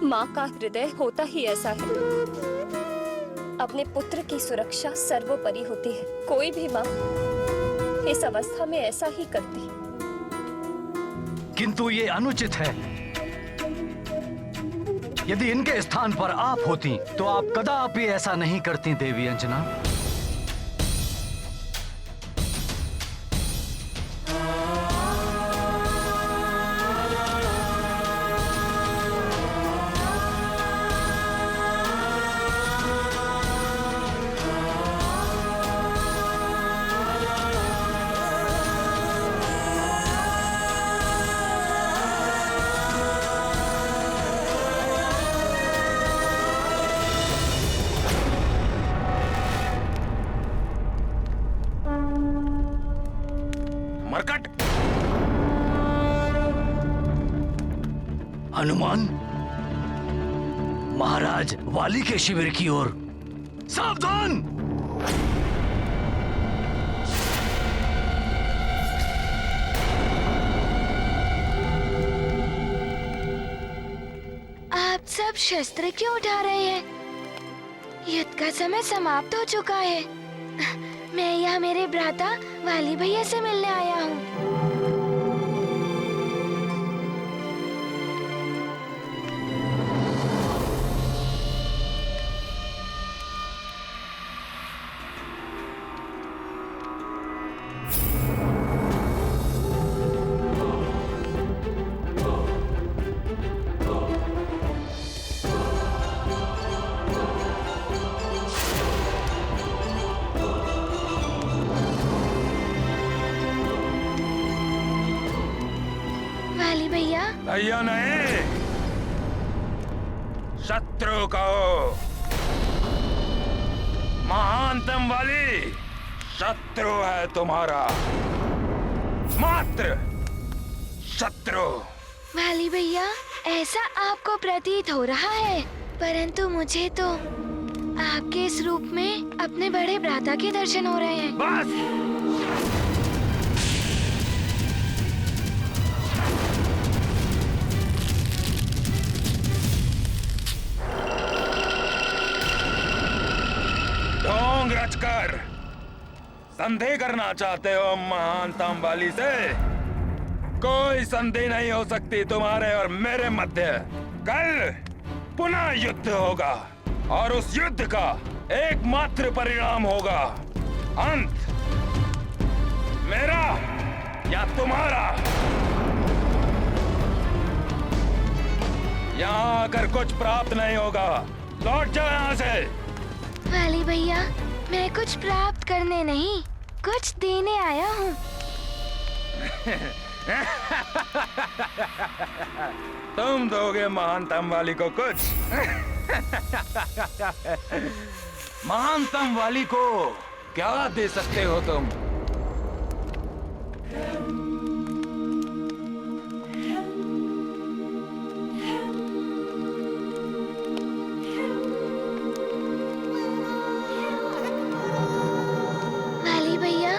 A: माँ का हृदय होता ही ऐसा है, अपने पुत्र की सुरक्षा सर्वोपरि होती है। कोई भी माँ इस अवस्था में ऐसा ही करती है।
C: किंतु ये अनुचित है। यदि इनके स्थान पर आप होती तो आप कदापि ऐसा नहीं करती देवी अंजना।
D: मरकट।
C: हनुमान, महाराज वाली के शिविर की ओर सावधान।
E: आप सब शस्त्र क्यों उठा रहे हैं? युद्ध का समय समाप्त हो चुका है। मैं यहाँ मेरे भ्राता वाली भैया से मिलने आया हूँ।
D: भैया नहीं, शत्रु कहो। महानतम वाली शत्रु है तुम्हारा, मात्र शत्रु।
E: वाली भैया, ऐसा आपको प्रतीत हो रहा है, परंतु मुझे तो आपके इस रूप में अपने बड़े भ्राता के दर्शन हो रहे हैं।
D: बस ढोंग रचकर संधि करना चाहते हो महानतम वाली से? कोई संधि नहीं हो सकती तुम्हारे और मेरे मध्य। कल पुनः युद्ध होगा और उस युद्ध का एकमात्र परिणाम होगा अंत, मेरा या तुम्हारा। यहाँ आकर कुछ प्राप्त नहीं होगा, लौट जाओ यहाँ से।
E: वाली भैया, मैं कुछ प्राप्त करने नहीं, कुछ देने आया हूँ।
D: तुम दोगे महानतम वाली को कुछ? महानतम वाली को क्या दे सकते हो तुम?
E: वाली भैया,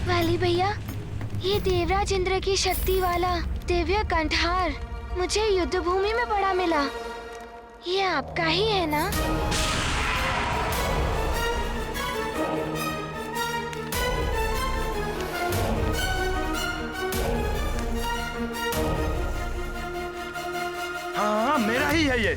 E: वाली भैया, ये देवराज इंद्र की शक्ति वाला दिव्य कंठहार मुझे युद्ध भूमि में पड़ा मिला। ये आपका ही है ना?
D: हाँ, मेरा ही है ये।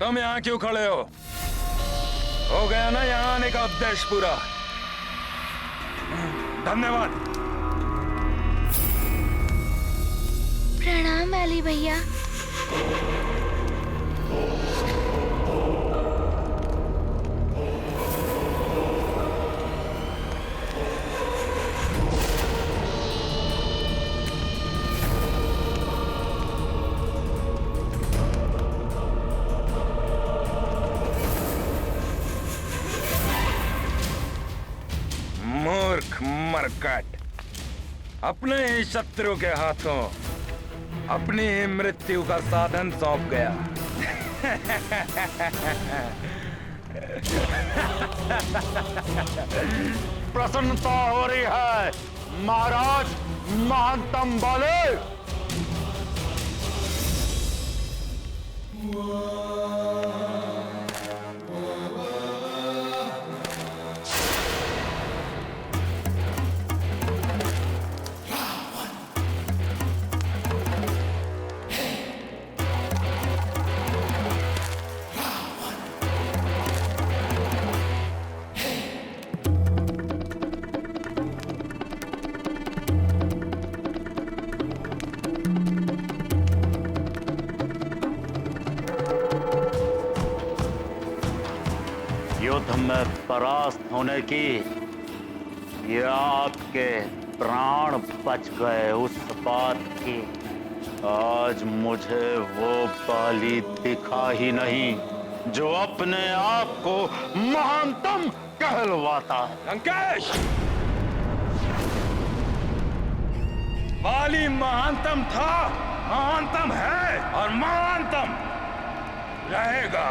D: तुम यहाँ क्यों खड़े हो गया ना यहाँ आने का उद्देश्य पूरा। धन्यवाद।
E: प्रणाम वाली भैया।
D: मूर्ख मरकट, अपने ही शत्रु के हाथों अपनी ही मृत्यु का साधन सौंप गया।
B: प्रसन्नता हो रही है महाराज महानतम वाले। युद्ध में परास्त होने की या आपके प्राण बच गए उस बात की आज मुझे वो बाली दिखा ही नहीं जो अपने आप को महानतम कहलवाता है।
D: लंकेश, बाली महानतम था, महानतम है और महानतम रहेगा।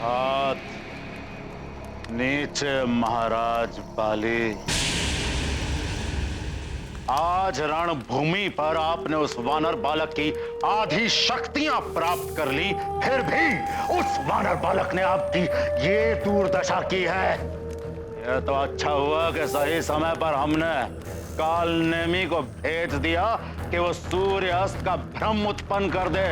B: हाथ नीचे महाराज बाली। आज रणभूमि पर आपने उस वानर बालक की आधी शक्तियां प्राप्त कर ली, फिर भी उस वानर बालक ने आपकी ये दुर्दशा की है। यह तो अच्छा हुआ कि सही समय पर हमने काल नेमी को भेज दिया कि वो सूर्यास्त का भ्रम उत्पन्न कर दे।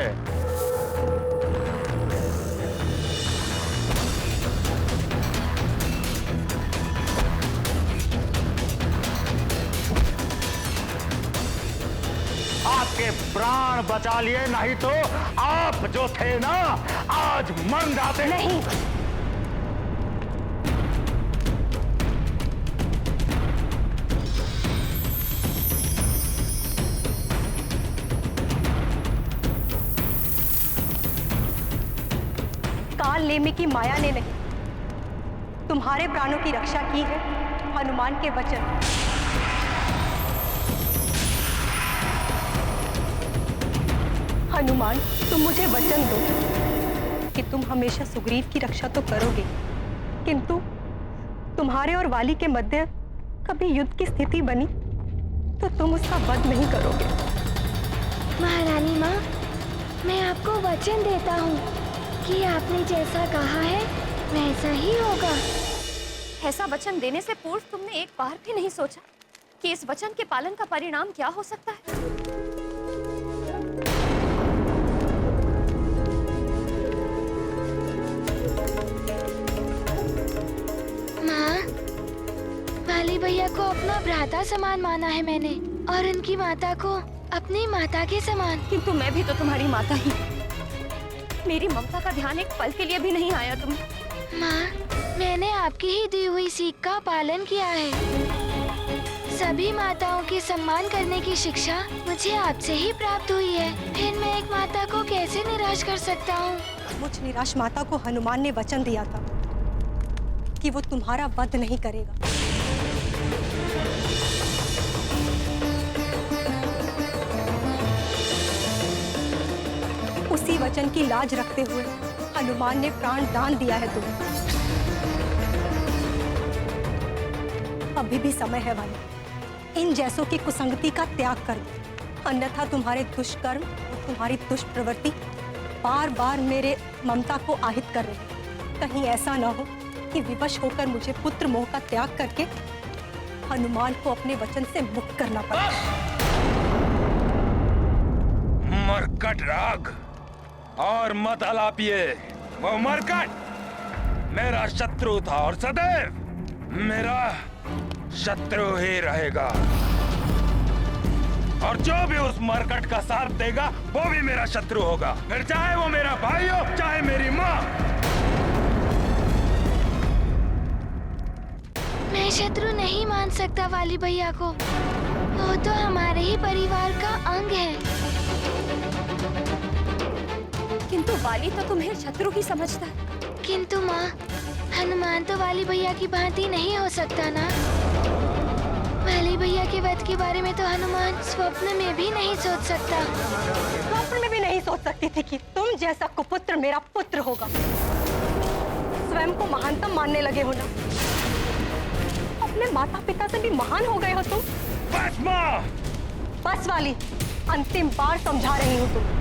B: आपके प्राण बचा लिए, नहीं तो आप जो थे ना आज मर जाते।
F: नहीं, काल नेमी की माया ने नहीं, तुम्हारे प्राणों की रक्षा की है हनुमान के वचन। हनुमान, तुम मुझे वचन दो कि तुम हमेशा सुग्रीव की रक्षा तो करोगे, किंतु तुम्हारे और वाली के मध्य कभी युद्ध की स्थिति बनी तो तुम उसका वध नहीं करोगे।
E: महारानी माँ, मैं आपको वचन देता हूँ कि आपने जैसा कहा है वैसा ही होगा।
A: ऐसा वचन देने से पूर्व तुमने एक बार भी नहीं सोचा कि इस वचन के पालन का परिणाम क्या हो सकता है?
E: माँ, वाली भैया को अपना भ्राता समान माना है मैंने, और उनकी माता को अपनी माता के समान।
A: किंतु मैं भी तो तुम्हारी माता ही। मेरी ममता का ध्यान एक पल के लिए भी नहीं आया तुम्हें।
E: माँ, मैंने आपकी ही दी हुई सीख का पालन किया है। सभी माताओं के सम्मान करने की शिक्षा मुझे आपसे ही प्राप्त हुई है, फिर मैं एक माता को कैसे निराश कर सकता हूँ?
F: मुझ निराश माता को हनुमान ने वचन दिया था कि वो तुम्हारा वध नहीं करेगा। उसी वचन की लाज रखते हुए हनुमान ने प्राण दान दिया है तुम्हें। अभी भी समय है वाली, इन जैसों की कुसंगति का त्याग कर दो, अन्यथा तुम्हारे दुष्कर्म और तुम्हारी दुष्प्रवृत्ति बार बार मेरे ममता को আহিत कर रही। कहीं ऐसा ना हो कि विवश होकर मुझे पुत्र मोह का त्याग करके हनुमान को अपने वचन से मुक्त करना पड़े।
D: मरकट राग और मत अलापिए। वो मरकट मेरा शत्रु था और सदैव मेरा शत्रु ही रहेगा, और जो भी उस मरकट का साथ देगा वो भी मेरा शत्रु होगा, फिर चाहे वो मेरा भाई हो चाहे मेरी माँ।
E: मैं शत्रु नहीं मान सकता वाली भैया को, वो तो हमारे ही परिवार का अंग है।
A: किंतु वाली तो तुम्हें शत्रु ही समझता है।
E: किंतु माँ, हनुमान तो वाली भैया की भांति नहीं हो सकता ना। वाली भैया के वध के बारे में तो हनुमान स्वप्न में भी नहीं सोच सकता।
F: स्वप्न में भी नहीं सोच सकती थी कि तुम जैसा कुपुत्र मेरा पुत्र होगा। स्वयं को महानतम मानने लगे हो ना, अपने माता पिता से भी महान हो गए हो तुम।
D: बस माँ,
F: बस वाली, अंतिम बार समझा रही हूँ तुम।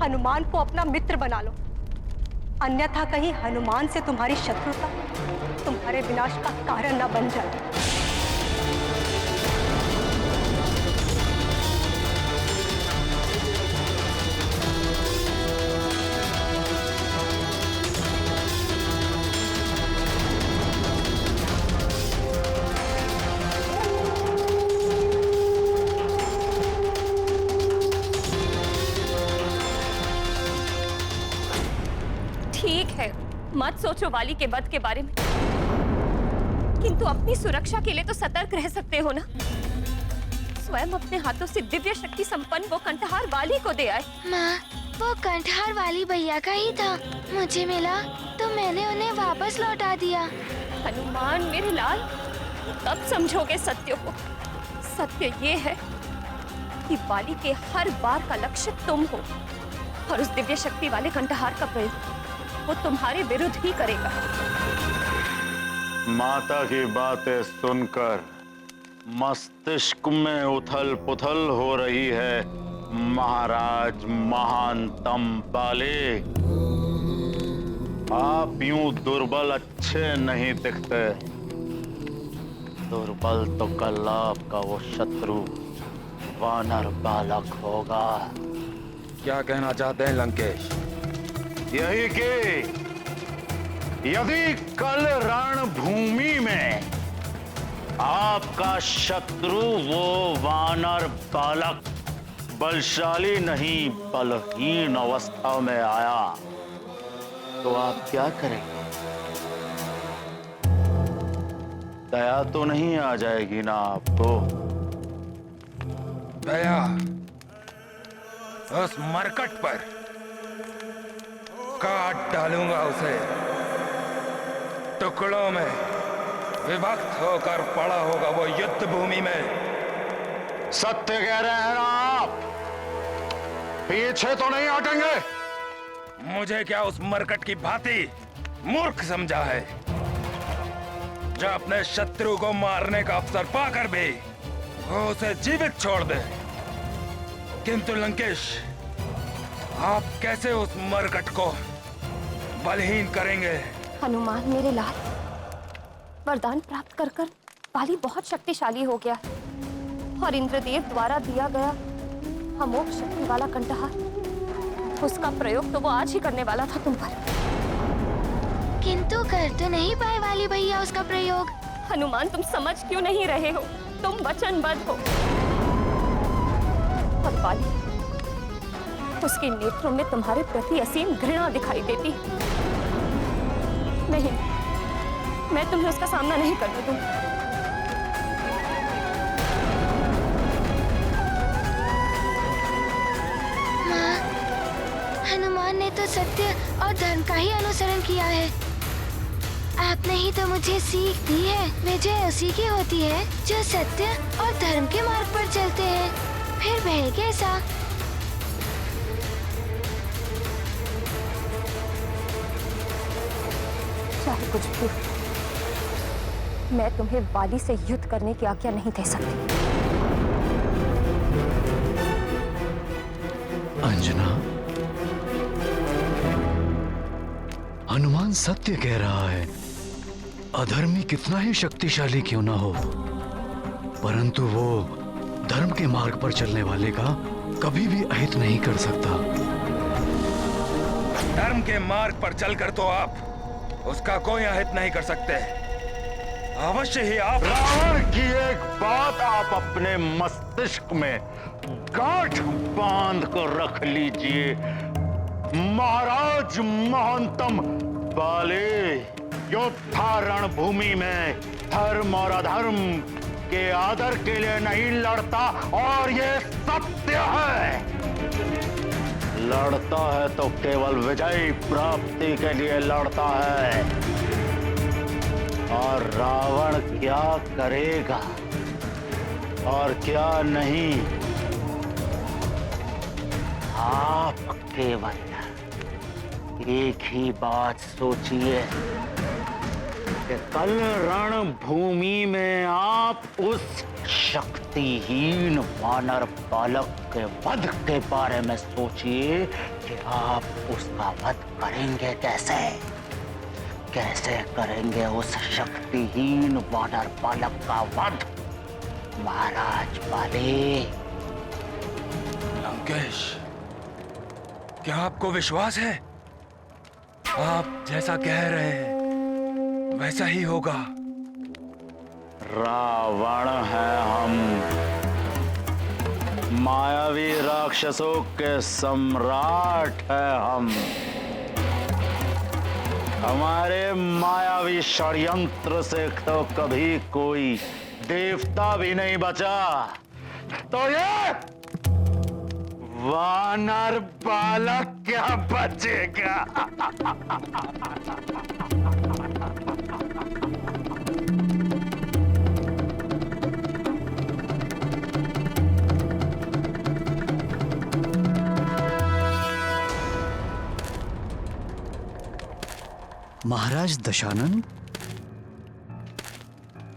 F: हनुमान को अपना मित्र बना लो, अन्यथा कहीं हनुमान से तुम्हारी शत्रुता तुम्हारे विनाश का कारण न बन जाए।
A: ठीक है, मत सोचो वाली के वध के बारे में, किंतु अपनी सुरक्षा के लिए तो सतर्क रह सकते हो ना। स्वयं अपने हाथों से दिव्य शक्ति संपन्न वो कंठहार वाली को दे आए।
E: माँ, वो कंठहार वाली भैया का ही था। मुझे मिला तो मैंने उन्हें वापस लौटा दिया।
A: हनुमान मेरे लाल, तब समझोगे सत्य को। सत्य ये है कि वाली के हर बार का लक्ष्य तुम हो, और उस दिव्य शक्ति वाले कंठहार का प्रयोग वो तुम्हारे विरुद्ध ही करेगा।
B: माता की बातें सुनकर मस्तिष्क में उथल पुथल हो रही है महाराज महानतम बाले। आप यूं दुर्बल अच्छे नहीं दिखते। दुर्बल तो कल आपका वो शत्रु वानर बालक होगा।
D: क्या कहना चाहते हैं लंकेश?
B: यही कि यदि कल रणभूमि में आपका शत्रु वो वानर बालक बलशाली नहीं बलहीन अवस्था में आया तो आप क्या करेंगे? दया तो नहीं आ जाएगी ना आपको?
D: दया उस मरकट पर काट डालूंगा, उसे टुकड़ों में विभक्त होकर पड़ा होगा वो युद्ध भूमि में।
B: सत्य कह रहे हैं ना आप? पीछे तो नहीं हटेंगे?
D: मुझे क्या उस मरकट की भांति मूर्ख समझा है जो अपने शत्रु को मारने का अवसर पाकर भी वो उसे जीवित छोड़ दे। किंतु लंकेश, आप कैसे उस मरकट को बलहीन करेंगे?
A: हनुमान मेरे लाल, वरदान प्राप्त कर कर वाली बहुत शक्तिशाली हो गया है, और इंद्रदेव द्वारा दिया गया अमोघ शक्ति वाला कंठहार, उसका प्रयोग तो वो आज ही करने वाला था तुम पर।
E: किंतु कर तो नहीं पाए वाली भैया उसका प्रयोग।
A: हनुमान, तुम समझ क्यों नहीं रहे हो? तुम वचनबद्ध हो, और वाली, उसके नेत्रों में तुम्हारे प्रति असीम घृणा दिखाई देती। नहीं, मैं तुम्हें उसका सामना नहीं करने दूंगी।
E: माँ, हनुमान ने तो सत्य और धर्म का ही अनुसरण किया है। आपने ही तो मुझे सीख दी है, विजय उसी की होती है जो सत्य और धर्म के मार्ग पर चलते हैं। फिर भय कैसा?
A: चाहे कुछ भी हो, मैं तुम्हें वाली से युद्ध करने की आज्ञा नहीं दे सकती।
C: अंजना, हनुमान सत्य कह रहा है। अधर्मी कितना ही शक्तिशाली क्यों ना हो, परंतु वो धर्म के मार्ग पर चलने वाले का कभी भी अहित नहीं कर सकता।
D: धर्म के मार्ग पर चलकर तो आप उसका कोई अहित नहीं कर सकते। अवश्य ही आप
B: रावण की एक बात आप अपने मस्तिष्क में गांठ बांध कर रख लीजिए महाराज महंतम बाले। योद्धा रणभूमि में धर्म और अधर्म के आदर के लिए नहीं लड़ता, और ये सत्य है। लड़ता है तो केवल विजय प्राप्ति के लिए लड़ता है। और रावण क्या करेगा और क्या नहीं, आप केवल एक ही बात सोचिए कि कल रणभूमि में आप उस शक्तिहीन वानर बालक के वध के बारे में सोचिए कि आप उसका वध करेंगे कैसे। कैसे करेंगे उस शक्तिहीन वानर बालक का वध महाराज बाले?
D: लंकेश, क्या आपको विश्वास है? आप जैसा कह रहे हैं वैसा ही होगा।
B: रावण है हम, मायावी राक्षसों के सम्राट है हम। हमारे मायावी षड्यंत्र से तो कभी कोई देवता भी नहीं बचा, तो ये वानर बालक क्या बचेगा?
C: महाराज दशानन,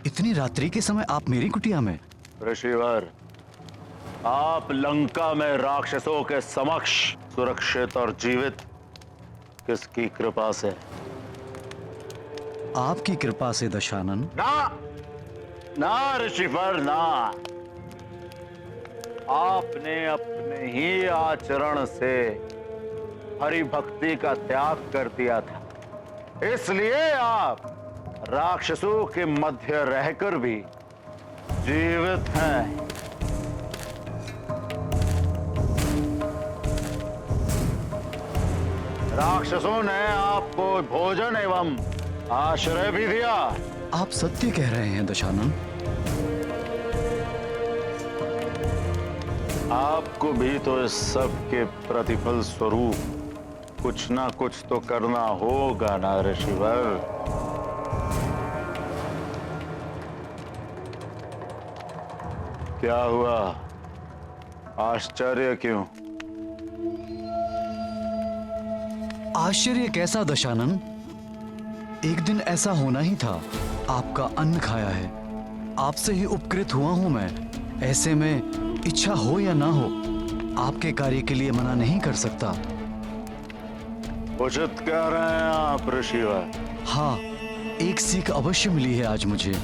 C: इतनी रात्रि के समय आप मेरी कुटिया में?
B: ऋषिवर, आप लंका में राक्षसों के समक्ष सुरक्षित और जीवित किसकी कृपा से?
C: आपकी कृपा से दशानन।
B: ना ना ऋषिवर ना, आपने अपने ही आचरण से हरि भक्ति का त्याग कर दिया था, इसलिए आप राक्षसों के मध्य रहकर भी जीवित हैं। राक्षसों ने आपको भोजन एवं आश्रय भी दिया।
C: आप सत्य कह रहे हैं दशानन।
B: आपको भी तो इस सब के प्रतिफल स्वरूप कुछ ना कुछ तो करना होगा ना ऋषिवर। क्या हुआ? आश्चर्य क्यों?
C: आश्चर्य कैसा दशानन? एक दिन ऐसा होना ही था। आपका अन्न खाया है, आपसे ही उपकृत हुआ हूं मैं। ऐसे में इच्छा हो या ना हो, आपके कार्य के लिए मना नहीं कर सकता।
B: उचित कह रहे हैं आप ऋषिवर।
C: हाँ, एक सीख अवश्य मिली है आज मुझे।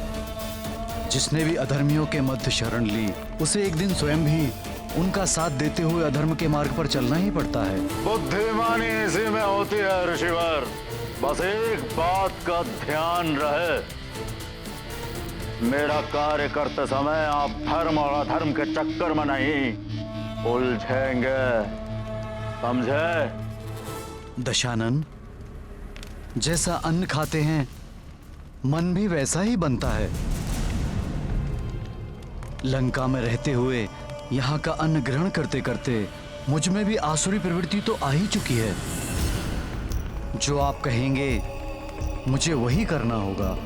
C: जिसने भी अधर्मियों के मध्य शरण ली, उसे एक दिन स्वयं भी उनका साथ देते हुए अधर्म के मार्ग पर चलना ही पड़ता है।
B: बुद्धिमानी इसी में होती है ऋषिवर। बस एक बात का ध्यान रहे, मेरा कार्य करते समय आप धर्म और अधर्म के चक्कर में नहीं उलझेंगे, समझे?
C: दशानन, जैसा अन्न खाते हैं मन भी वैसा ही बनता है। लंका में रहते हुए यहाँ का अन्न ग्रहण करते करते मुझ में भी आसुरी प्रवृत्ति तो आ ही चुकी है। जो आप कहेंगे मुझे वही करना होगा।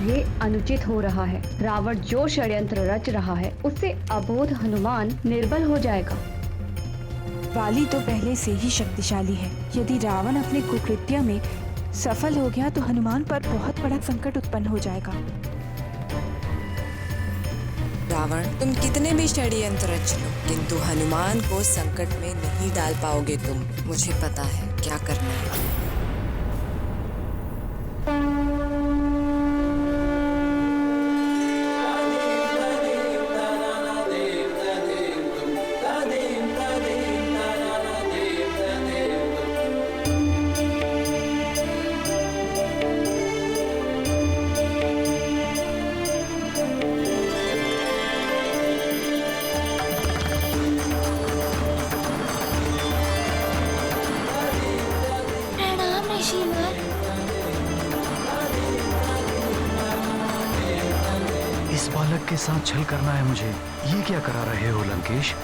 A: ये अनुचित हो रहा है। रावण जो षड्यंत्र रच रहा है, उससे अबोध हनुमान निर्बल हो जाएगा।
J: वाली तो पहले से ही शक्तिशाली है। यदि रावण अपने कुकृत्य में सफल हो गया तो हनुमान पर बहुत बड़ा संकट उत्पन्न हो जाएगा।
K: रावण, तुम कितने भी षड्यंत्र रच लो, किंतु हनुमान को संकट में नहीं डाल पाओगे तुम। मुझे पता है क्या करना है।
C: इस बालक के साथ छल करना है मुझे। ये क्या करा रहे हो लंकेश?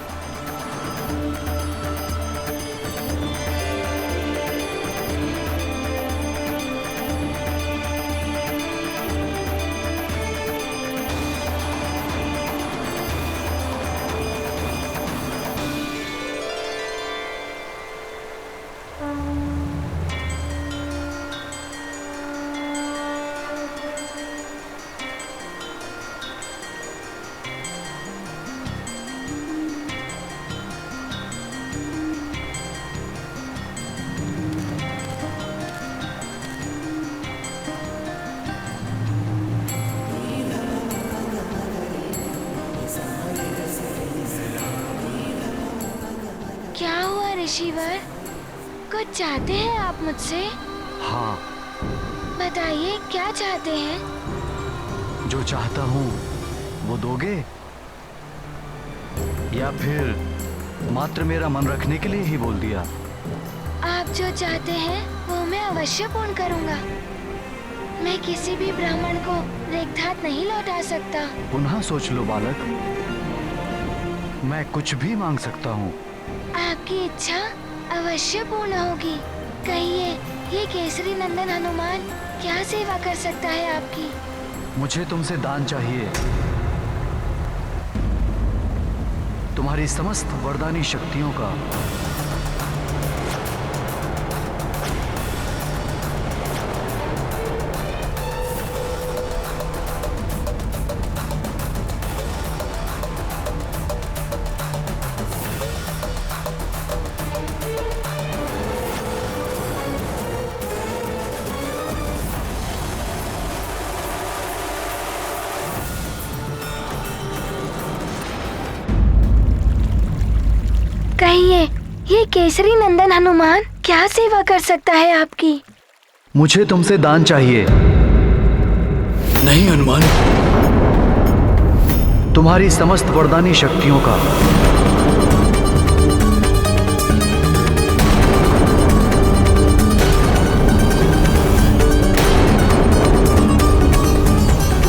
E: क्या हुआ ऋषिवर? कुछ चाहते हैं आप मुझसे?
C: हाँ।
E: बताइए क्या चाहते हैं?
C: जो चाहता हूँ वो दोगे, या फिर मात्र मेरा मन रखने के लिए ही बोल दिया।
E: आप जो चाहते हैं वो मैं अवश्य पूर्ण करूंगा। मैं किसी भी ब्राह्मण को रिक्तहाथ नहीं लौटा सकता।
C: पुनः सोच लो बालक, मैं कुछ भी मांग सकता हूँ।
E: आपकी इच्छा अवश्य पूर्ण होगी। कहिए, ये केसरी नंदन हनुमान क्या सेवा कर सकता है आपकी?
C: मुझे तुमसे दान चाहिए। तुम्हारी समस्त वरदानी शक्तियों का।
E: कहिए, ये केसरी नंदन हनुमान क्या सेवा कर सकता है आपकी?
C: मुझे तुमसे दान चाहिए।
L: नहीं हनुमान।
C: तुम्हारी समस्त वरदानी शक्तियों का।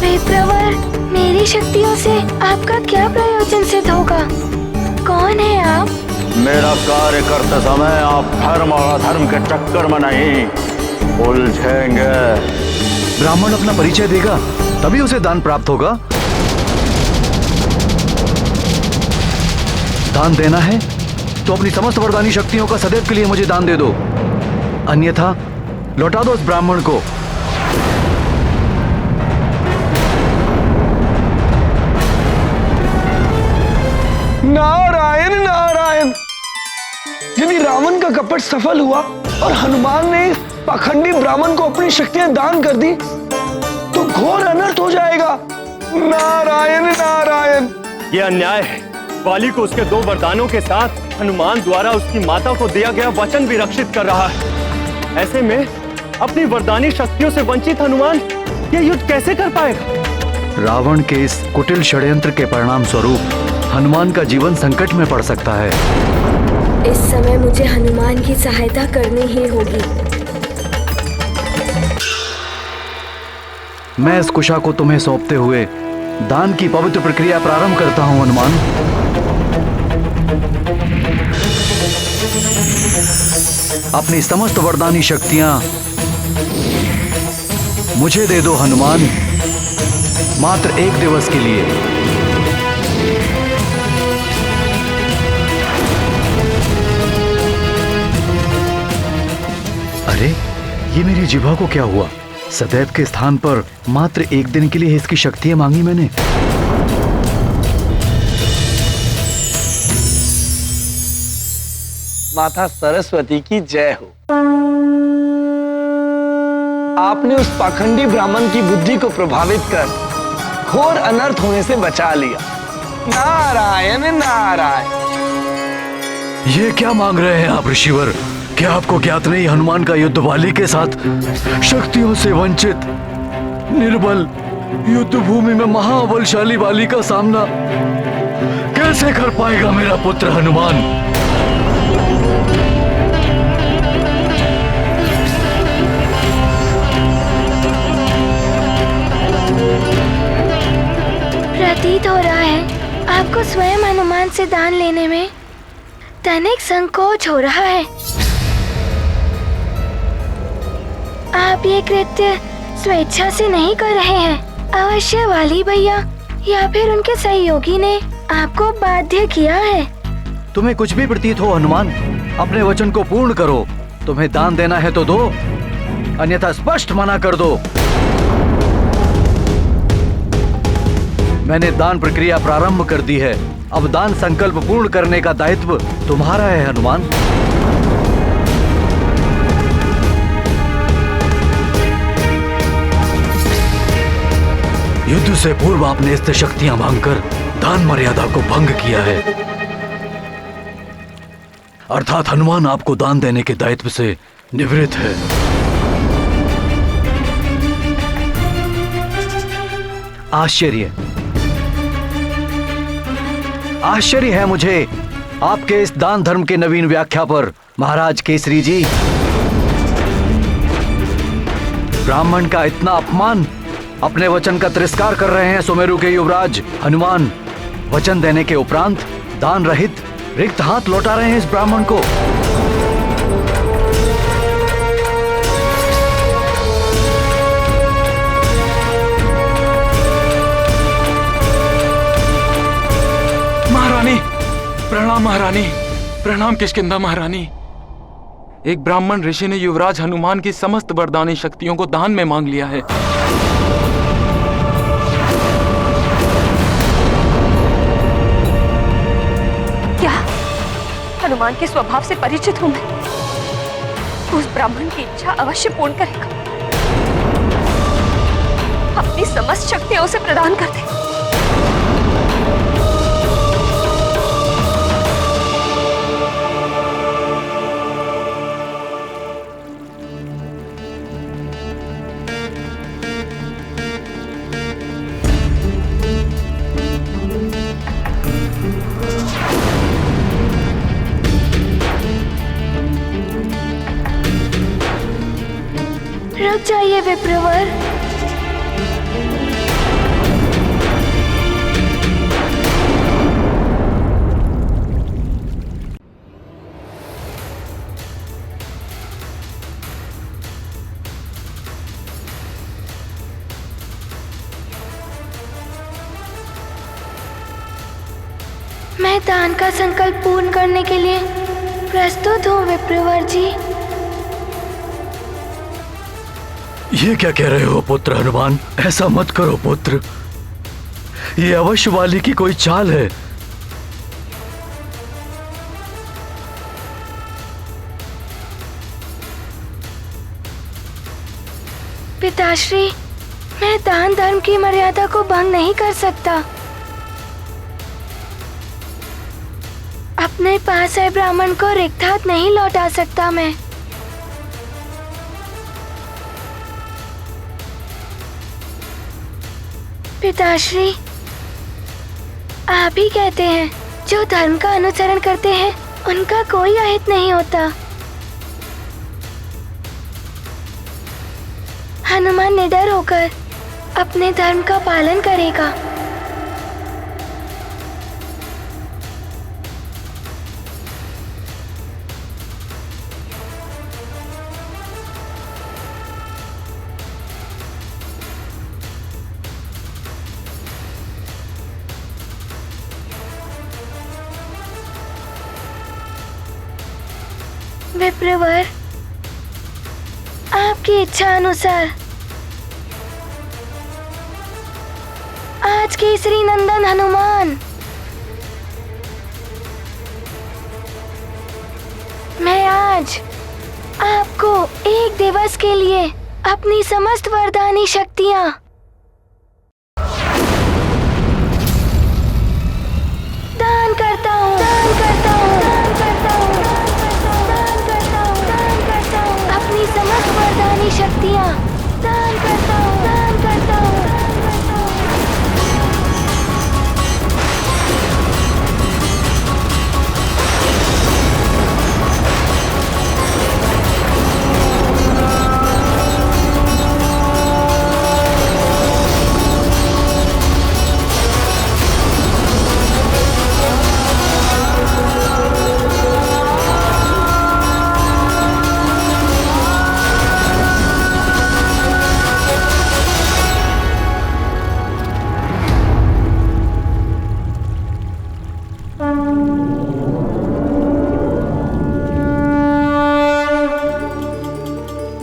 E: विप्रवर, मेरी शक्तियों से आपका क्या प्रयोजन सिद्ध होगा? कौन है आप?
B: मेरा कार्य करते समय आप धर्म और अधर्म के चक्कर में नहीं उलझेंगे।
C: ब्राह्मण अपना परिचय देगा तभी उसे दान प्राप्त होगा। दान देना है तो अपनी समस्त वरदानी शक्तियों का सदैव के लिए मुझे दान दे दो, अन्यथा लौटा दो उस ब्राह्मण को।
G: नारायण नारायण। यदि रावण का कपट सफल हुआ और हनुमान ने इस पाखंडी ब्राह्मण को अपनी शक्तियां दान कर दी तो घोर अनर्थ हो जाएगा। नारायण नारायण।
I: यह अन्याय है। वाली को उसके 2 वरदानों के साथ हनुमान द्वारा उसकी माता को दिया गया वचन भी रक्षित कर रहा है। ऐसे में अपनी वरदानी शक्तियों से वंचित हनुमान यह युद्ध कैसे कर पाएगा?
C: रावण के इस कुटिल षड्यंत्र के परिणाम स्वरूप हनुमान का जीवन संकट में पड़ सकता है।
E: इस समय मुझे हनुमान की सहायता करनी ही होगी।
C: मैं इस कुशा को तुम्हें सौंपते हुए दान की पवित्र प्रक्रिया प्रारंभ करता हूं हनुमान। अपनी समस्त वरदानी शक्तियां मुझे दे दो हनुमान, मात्र 1 दिवस के लिए। अरे, ये मेरी जिह्वा को क्या हुआ? सदैव के स्थान पर मात्र 1 दिन के लिए इसकी शक्तियां मांगी मैंने।
G: माता सरस्वती की जय हो। आपने उस पाखंडी ब्राह्मण की बुद्धि को प्रभावित कर घोर अनर्थ होने से बचा लिया। नारायण नारायण।
C: ये क्या मांग रहे हैं आप ऋषिवर? क्या आपको ज्ञात नहीं हनुमान का युद्ध वाली के साथ शक्तियों से वंचित निर्बल युद्ध भूमि में महाबलशाली वाली का सामना कैसे कर पाएगा मेरा पुत्र हनुमान?
E: प्रतीत हो रहा है आपको स्वयं हनुमान से दान लेने में तनिक संकोच हो रहा है। आप ये कृत्य स्वेच्छा से नहीं कर रहे हैं। अवश्य वाली भैया या फिर उनके सहयोगी ने आपको बाध्य किया है।
C: तुम्हें कुछ भी प्रतीत हो हनुमान, अपने वचन को पूर्ण करो। तुम्हें दान देना है तो दो, अन्यथा स्पष्ट मना कर दो। मैंने दान प्रक्रिया प्रारंभ कर दी है। अब दान संकल्प पूर्ण करने का दायित्व तुम्हारा है हनुमान। युद्ध से पूर्व आपने स्थित शक्तियां मांगकर दान मर्यादा को भंग किया है, अर्थात हनुमान आपको दान देने के दायित्व से निवृत्त है। आश्चर्य है मुझे
M: आपके इस दान धर्म के नवीन व्याख्या पर महाराज केसरी जी, ब्राह्मण का इतना अपमान, अपने वचन का तिरस्कार कर रहे हैं सुमेरु के युवराज हनुमान। वचन देने के उपरांत दान रहित रिक्त हाथ लौटा रहे हैं इस ब्राह्मण को।
D: महारानी प्रणाम, महारानी प्रणाम। किष्किंधा महारानी, एक ब्राह्मण ऋषि ने युवराज हनुमान की समस्त वरदानी शक्तियों को दान में मांग लिया है।
F: क्या हनुमान के स्वभाव से परिचित हूं मैं? उस ब्राह्मण की इच्छा अवश्य पूर्ण करेगा। अपनी समस्त शक्तियां उसे प्रदान कर दे।
E: रुक जाइए विप्रवर। मैं दान का संकल्प पूर्ण करने के लिए प्रस्तुत हूँ विप्रवर जी।
M: ये क्या कह रहे हो पुत्र हनुमान? ऐसा मत करो पुत्र, ये अवश्य वाली की कोई चाल है।
E: पिताश्री, मैं दान धर्म की मर्यादा को भंग नहीं कर सकता। अपने पास आए ब्राह्मण को रिक्त हाथ नहीं लौटा सकता मैं। पिताश्री, आप ही कहते हैं जो धर्म का अनुसरण करते हैं उनका कोई अहित नहीं होता। हनुमान निडर होकर अपने धर्म का पालन करेगा। विप्रवर, आपकी इच्छा अनुसार आज केसरी नंदन हनुमान, मैं आज आपको एक दिवस के लिए अपनी समस्त वरदानी शक्तियां दान करता हूँ, दान करता हूँ, दान करता हूँ, दान करता हूँ, दान करता हूँ, अपनी समस्त वरदानी शक्तियाँ दान करता हूँ, दान करता हूँ, दान करता हूँ।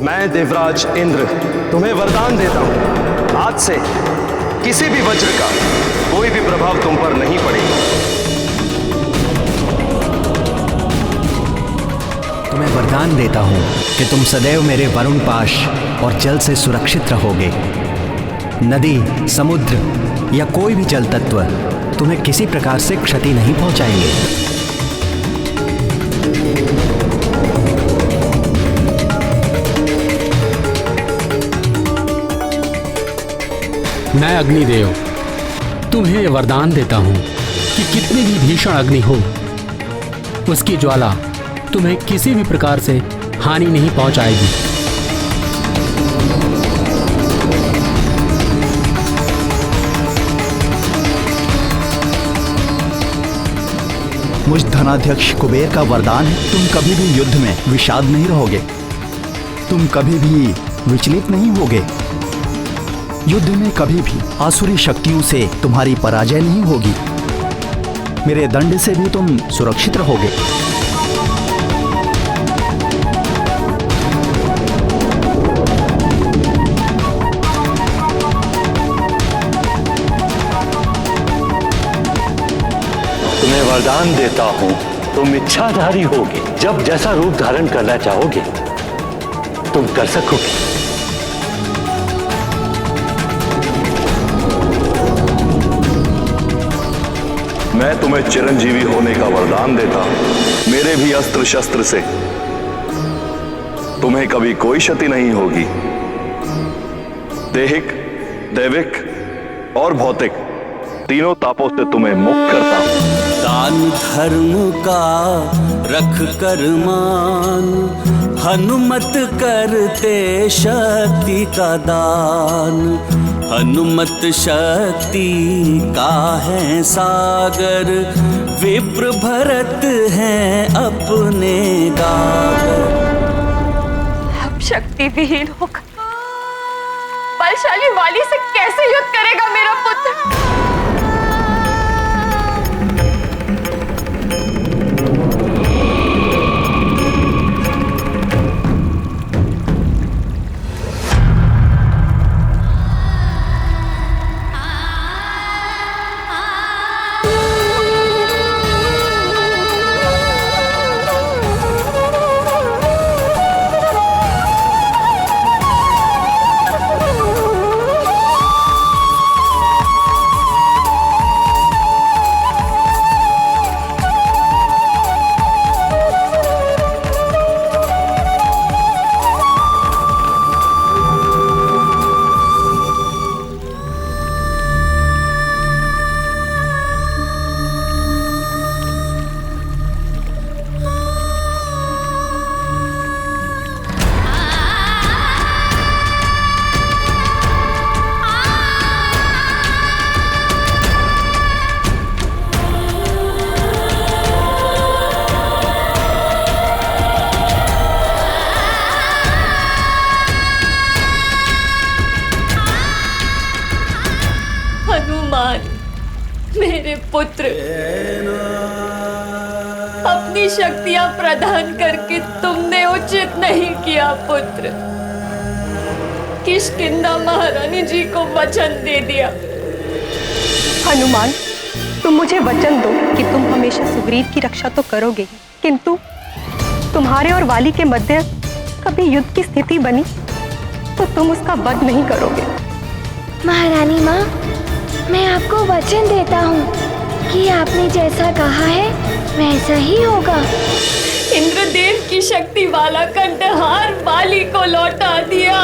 G: मैं देवराज इंद्र तुम्हें वरदान देता हूं, आज से किसी भी वज्र का कोई भी प्रभाव तुम पर नहीं पड़ेगा।
N: तुम्हें वरदान देता हूं कि तुम सदैव मेरे वरुण पाश और जल से सुरक्षित रहोगे। नदी, समुद्र या कोई भी जल तत्व तुम्हें किसी प्रकार से क्षति नहीं पहुंचाएंगे।
L: मैं अग्निदेव तुम्हें वरदान देता हूं कि कितनी भी भीषण अग्नि हो, उसकी ज्वाला तुम्हें किसी भी प्रकार से हानि नहीं पहुंचाएगी।
N: मुझ धनाध्यक्ष कुबेर का वरदान है, तुम कभी भी युद्ध में विषाद नहीं रहोगे, तुम कभी भी विचलित नहीं होगे, युद्ध में कभी भी आसुरी शक्तियों से तुम्हारी पराजय नहीं होगी, मेरे दंड से भी तुम सुरक्षित रहोगे।
O: तुम्हें वरदान देता हूं, तुम इच्छाधारी होगे, जब जैसा रूप धारण करना चाहोगे तुम कर सकोगे।
P: मैं तुम्हें चिरंजीवी होने का वरदान देता हूं। मेरे भी अस्त्र शस्त्र से तुम्हें कभी कोई क्षति नहीं होगी। दैहिक, दैविक और भौतिक तीनों तापों से तुम्हें मुक्त करता हूं।
H: दान धर्म का रख कर मान, हनुमत करते शक्ति का दान। हनुमत शक्ति का है सागर, विप्र भरत हैं अपने गागर।
Q: अब शक्ति विहीन होकर बलशाली वाली से कैसे युद्ध करेगा मेरा पुत्र? मेरे पुत्र, अपनी शक्तियां प्रदान करके तुमने उचित नहीं किया पुत्र। किष्किंधा महारानी जी को वचन दे दिया।
F: हनुमान, तुम मुझे वचन दो कि तुम हमेशा सुग्रीव की रक्षा तो करोगे, किंतु तुम्हारे और वाली के मध्य कभी युद्ध की स्थिति बनी तो तुम उसका वध नहीं करोगे।
E: महारानी माँ, मैं आपको वचन देता हूँ कि आपने जैसा कहा है वैसा ही होगा।
Q: इंद्रदेव की शक्ति वाला कंठहार वाली को लौटा दिया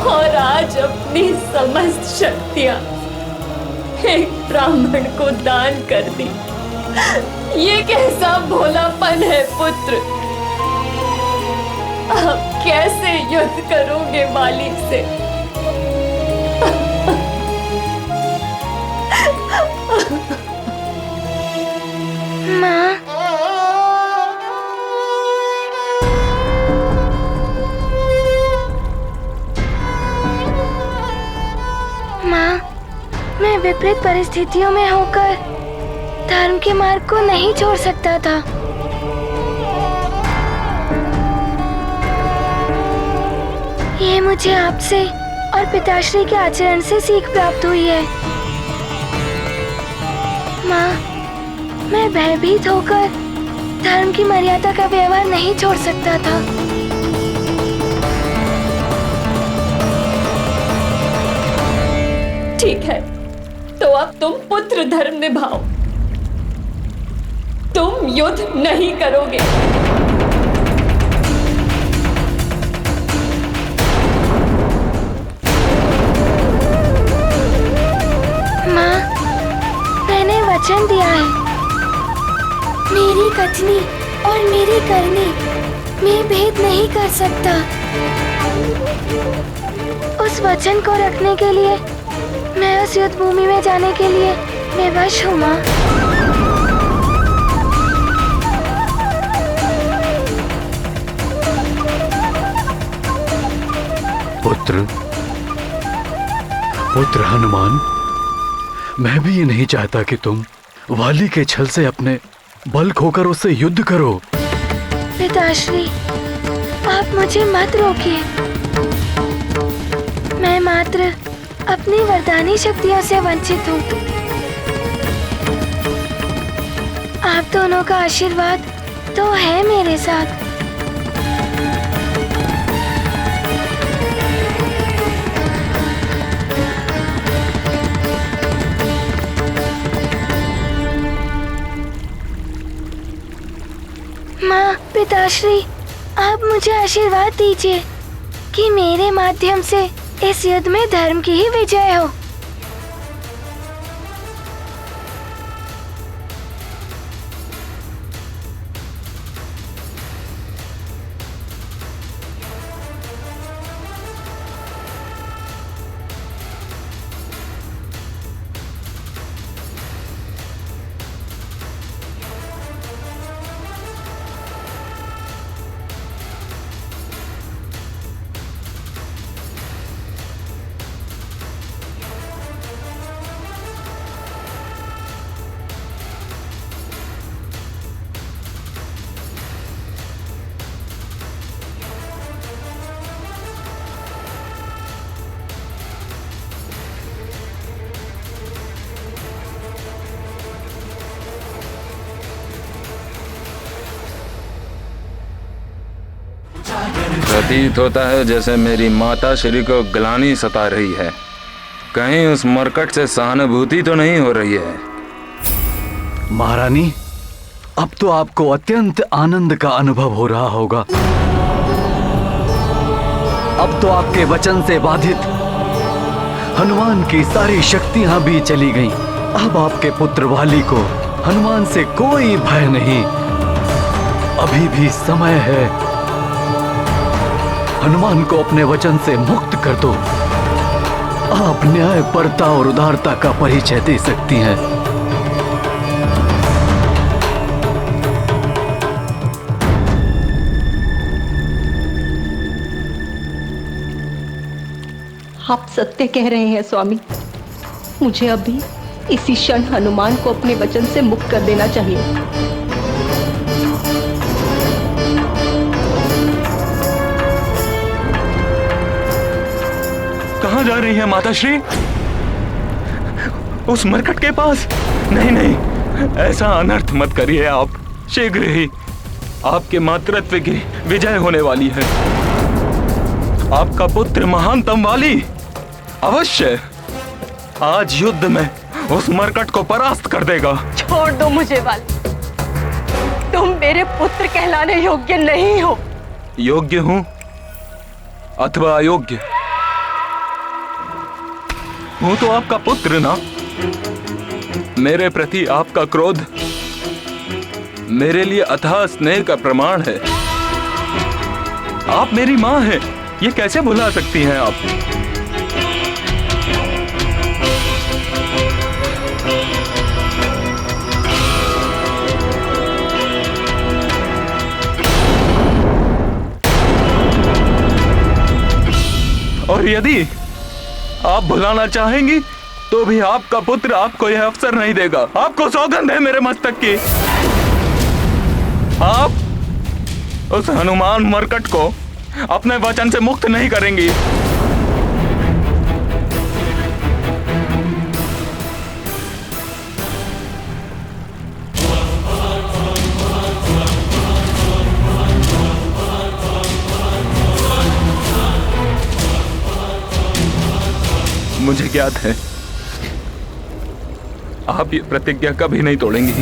Q: और आज अपनी समस्त शक्तियां एक ब्राह्मण को दान कर दी। ये कैसा भोलापन है पुत्र? आप कैसे युद्ध करोगे वाली से?
E: माँ, मैं विपरीत परिस्थितियों में होकर धर्म के मार्ग को नहीं छोड़ सकता था। ये मुझे आपसे और पिताश्री के आचरण से सीख प्राप्त हुई है। माँ, मैं भयभीत होकर धर्म की मर्यादा का व्यवहार नहीं छोड़ सकता था।
Q: ठीक है, तो अब तुम पुत्र धर्म निभाओ। तुम युद्ध नहीं करोगे।
E: वचन दिया है, मेरी कथनी और मेरी करनी में भेद नहीं कर सकता। उस वचन को रखने के लिए मैं उस युद्ध भूमि में जाने के लिए बेबस हूँ माँ।
M: पुत्र हनुमान, मैं भी ये नहीं चाहता कि तुम वाली के छल से अपने बल खोकर उससे युद्ध करो।
E: पिताश्री, आप मुझे मत रोकिए। मैं मात्र अपनी वरदानी शक्तियों से वंचित हूँ। आप दोनों का आशीर्वाद तो है मेरे साथ। माँ, पिताश्री, आप मुझे आशीर्वाद दीजिए कि मेरे माध्यम से इस युद्ध में धर्म की ही विजय हो।
D: प्रतीत होता है जैसे मेरी माता श्री को ग्लानि सता रही है। कहीं उस मरकट से सहानुभूति तो नहीं हो रही है।
M: महारानी, अब तो आपको अत्यंत आनंद का अनुभव हो रहा होगा। अब तो आपके वचन से बाधित हनुमान की सारी शक्तियां भी चली गईं। अब आपके पुत्र वाली को हनुमान से कोई भय नहीं। अभी भी समय है। हनुमान को अपने वचन से मुक्त कर दो। आप न्यायपरता और उदारता का परिचय दे सकती हैं।
F: आप सत्य कह रहे हैं स्वामी। मुझे अभी इसी क्षण हनुमान को अपने वचन से मुक्त कर देना चाहिए।
D: कहाँ जा रही है माताश्री? उस मरकट के पास? नहीं नहीं, ऐसा अनर्थ मत करिए आप। शीघ्र ही आपके मातृत्व की विजय होने वाली है। आपका पुत्र महानतम वाली अवश्य आज युद्ध में उस मरकट को परास्त कर देगा।
F: छोड़ दो मुझे वाली। तुम मेरे पुत्र कहलाने योग्य नहीं हो।
D: योग्य हूं अथवा अयोग्य हूं तो आपका पुत्र ना। मेरे प्रति आपका क्रोध मेरे लिए अथाह स्नेह का प्रमाण है। आप मेरी मां हैं, ये कैसे भुला सकती हैं आप? और यदि आप भुलाना चाहेंगी तो भी आपका पुत्र आपको यह अवसर नहीं देगा। आपको सौगंध है मेरे मस्तक की। आप उस हनुमान मरकट को अपने वचन से मुक्त नहीं करेंगी। मुझे ज्ञात है आप ये प्रतिज्ञा कभी नहीं तोड़ेंगी।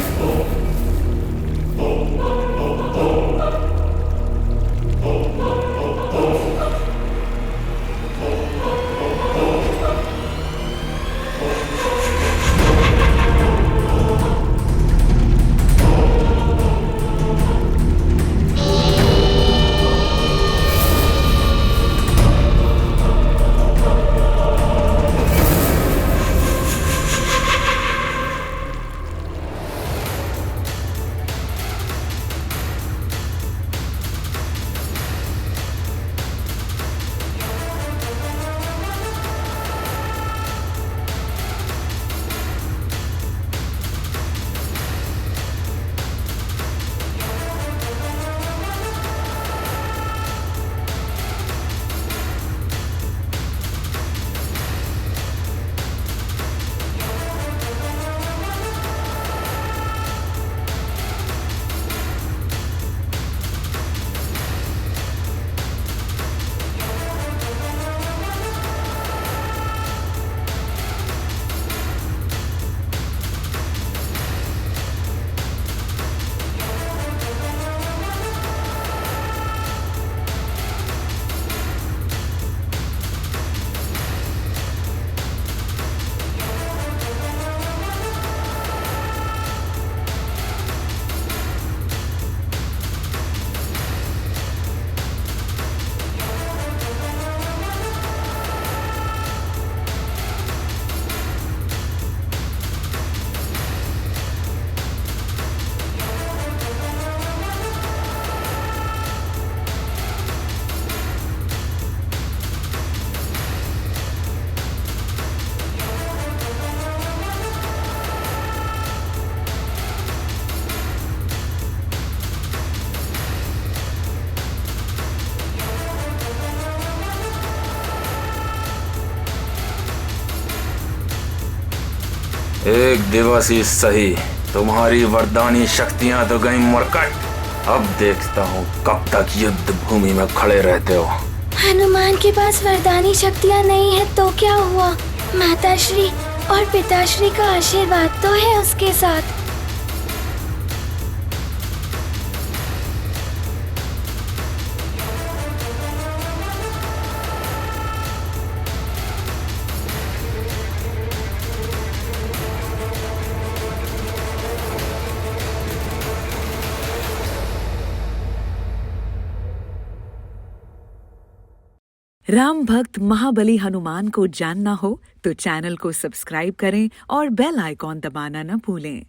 D: एक दिवस ही सही, तुम्हारी वरदानी शक्तियां तो गई मुरकट। अब देखता हूँ कब तक युद्ध भूमि में खड़े रहते हो।
E: हनुमान के पास वरदानी शक्तियाँ नहीं है तो क्या हुआ? माताश्री और पिताश्री का आशीर्वाद तो है उसके साथ।
R: राम भक्त महाबली हनुमान को जानना हो तो चैनल को सब्सक्राइब करें और बेल आइकॉन दबाना न भूलें।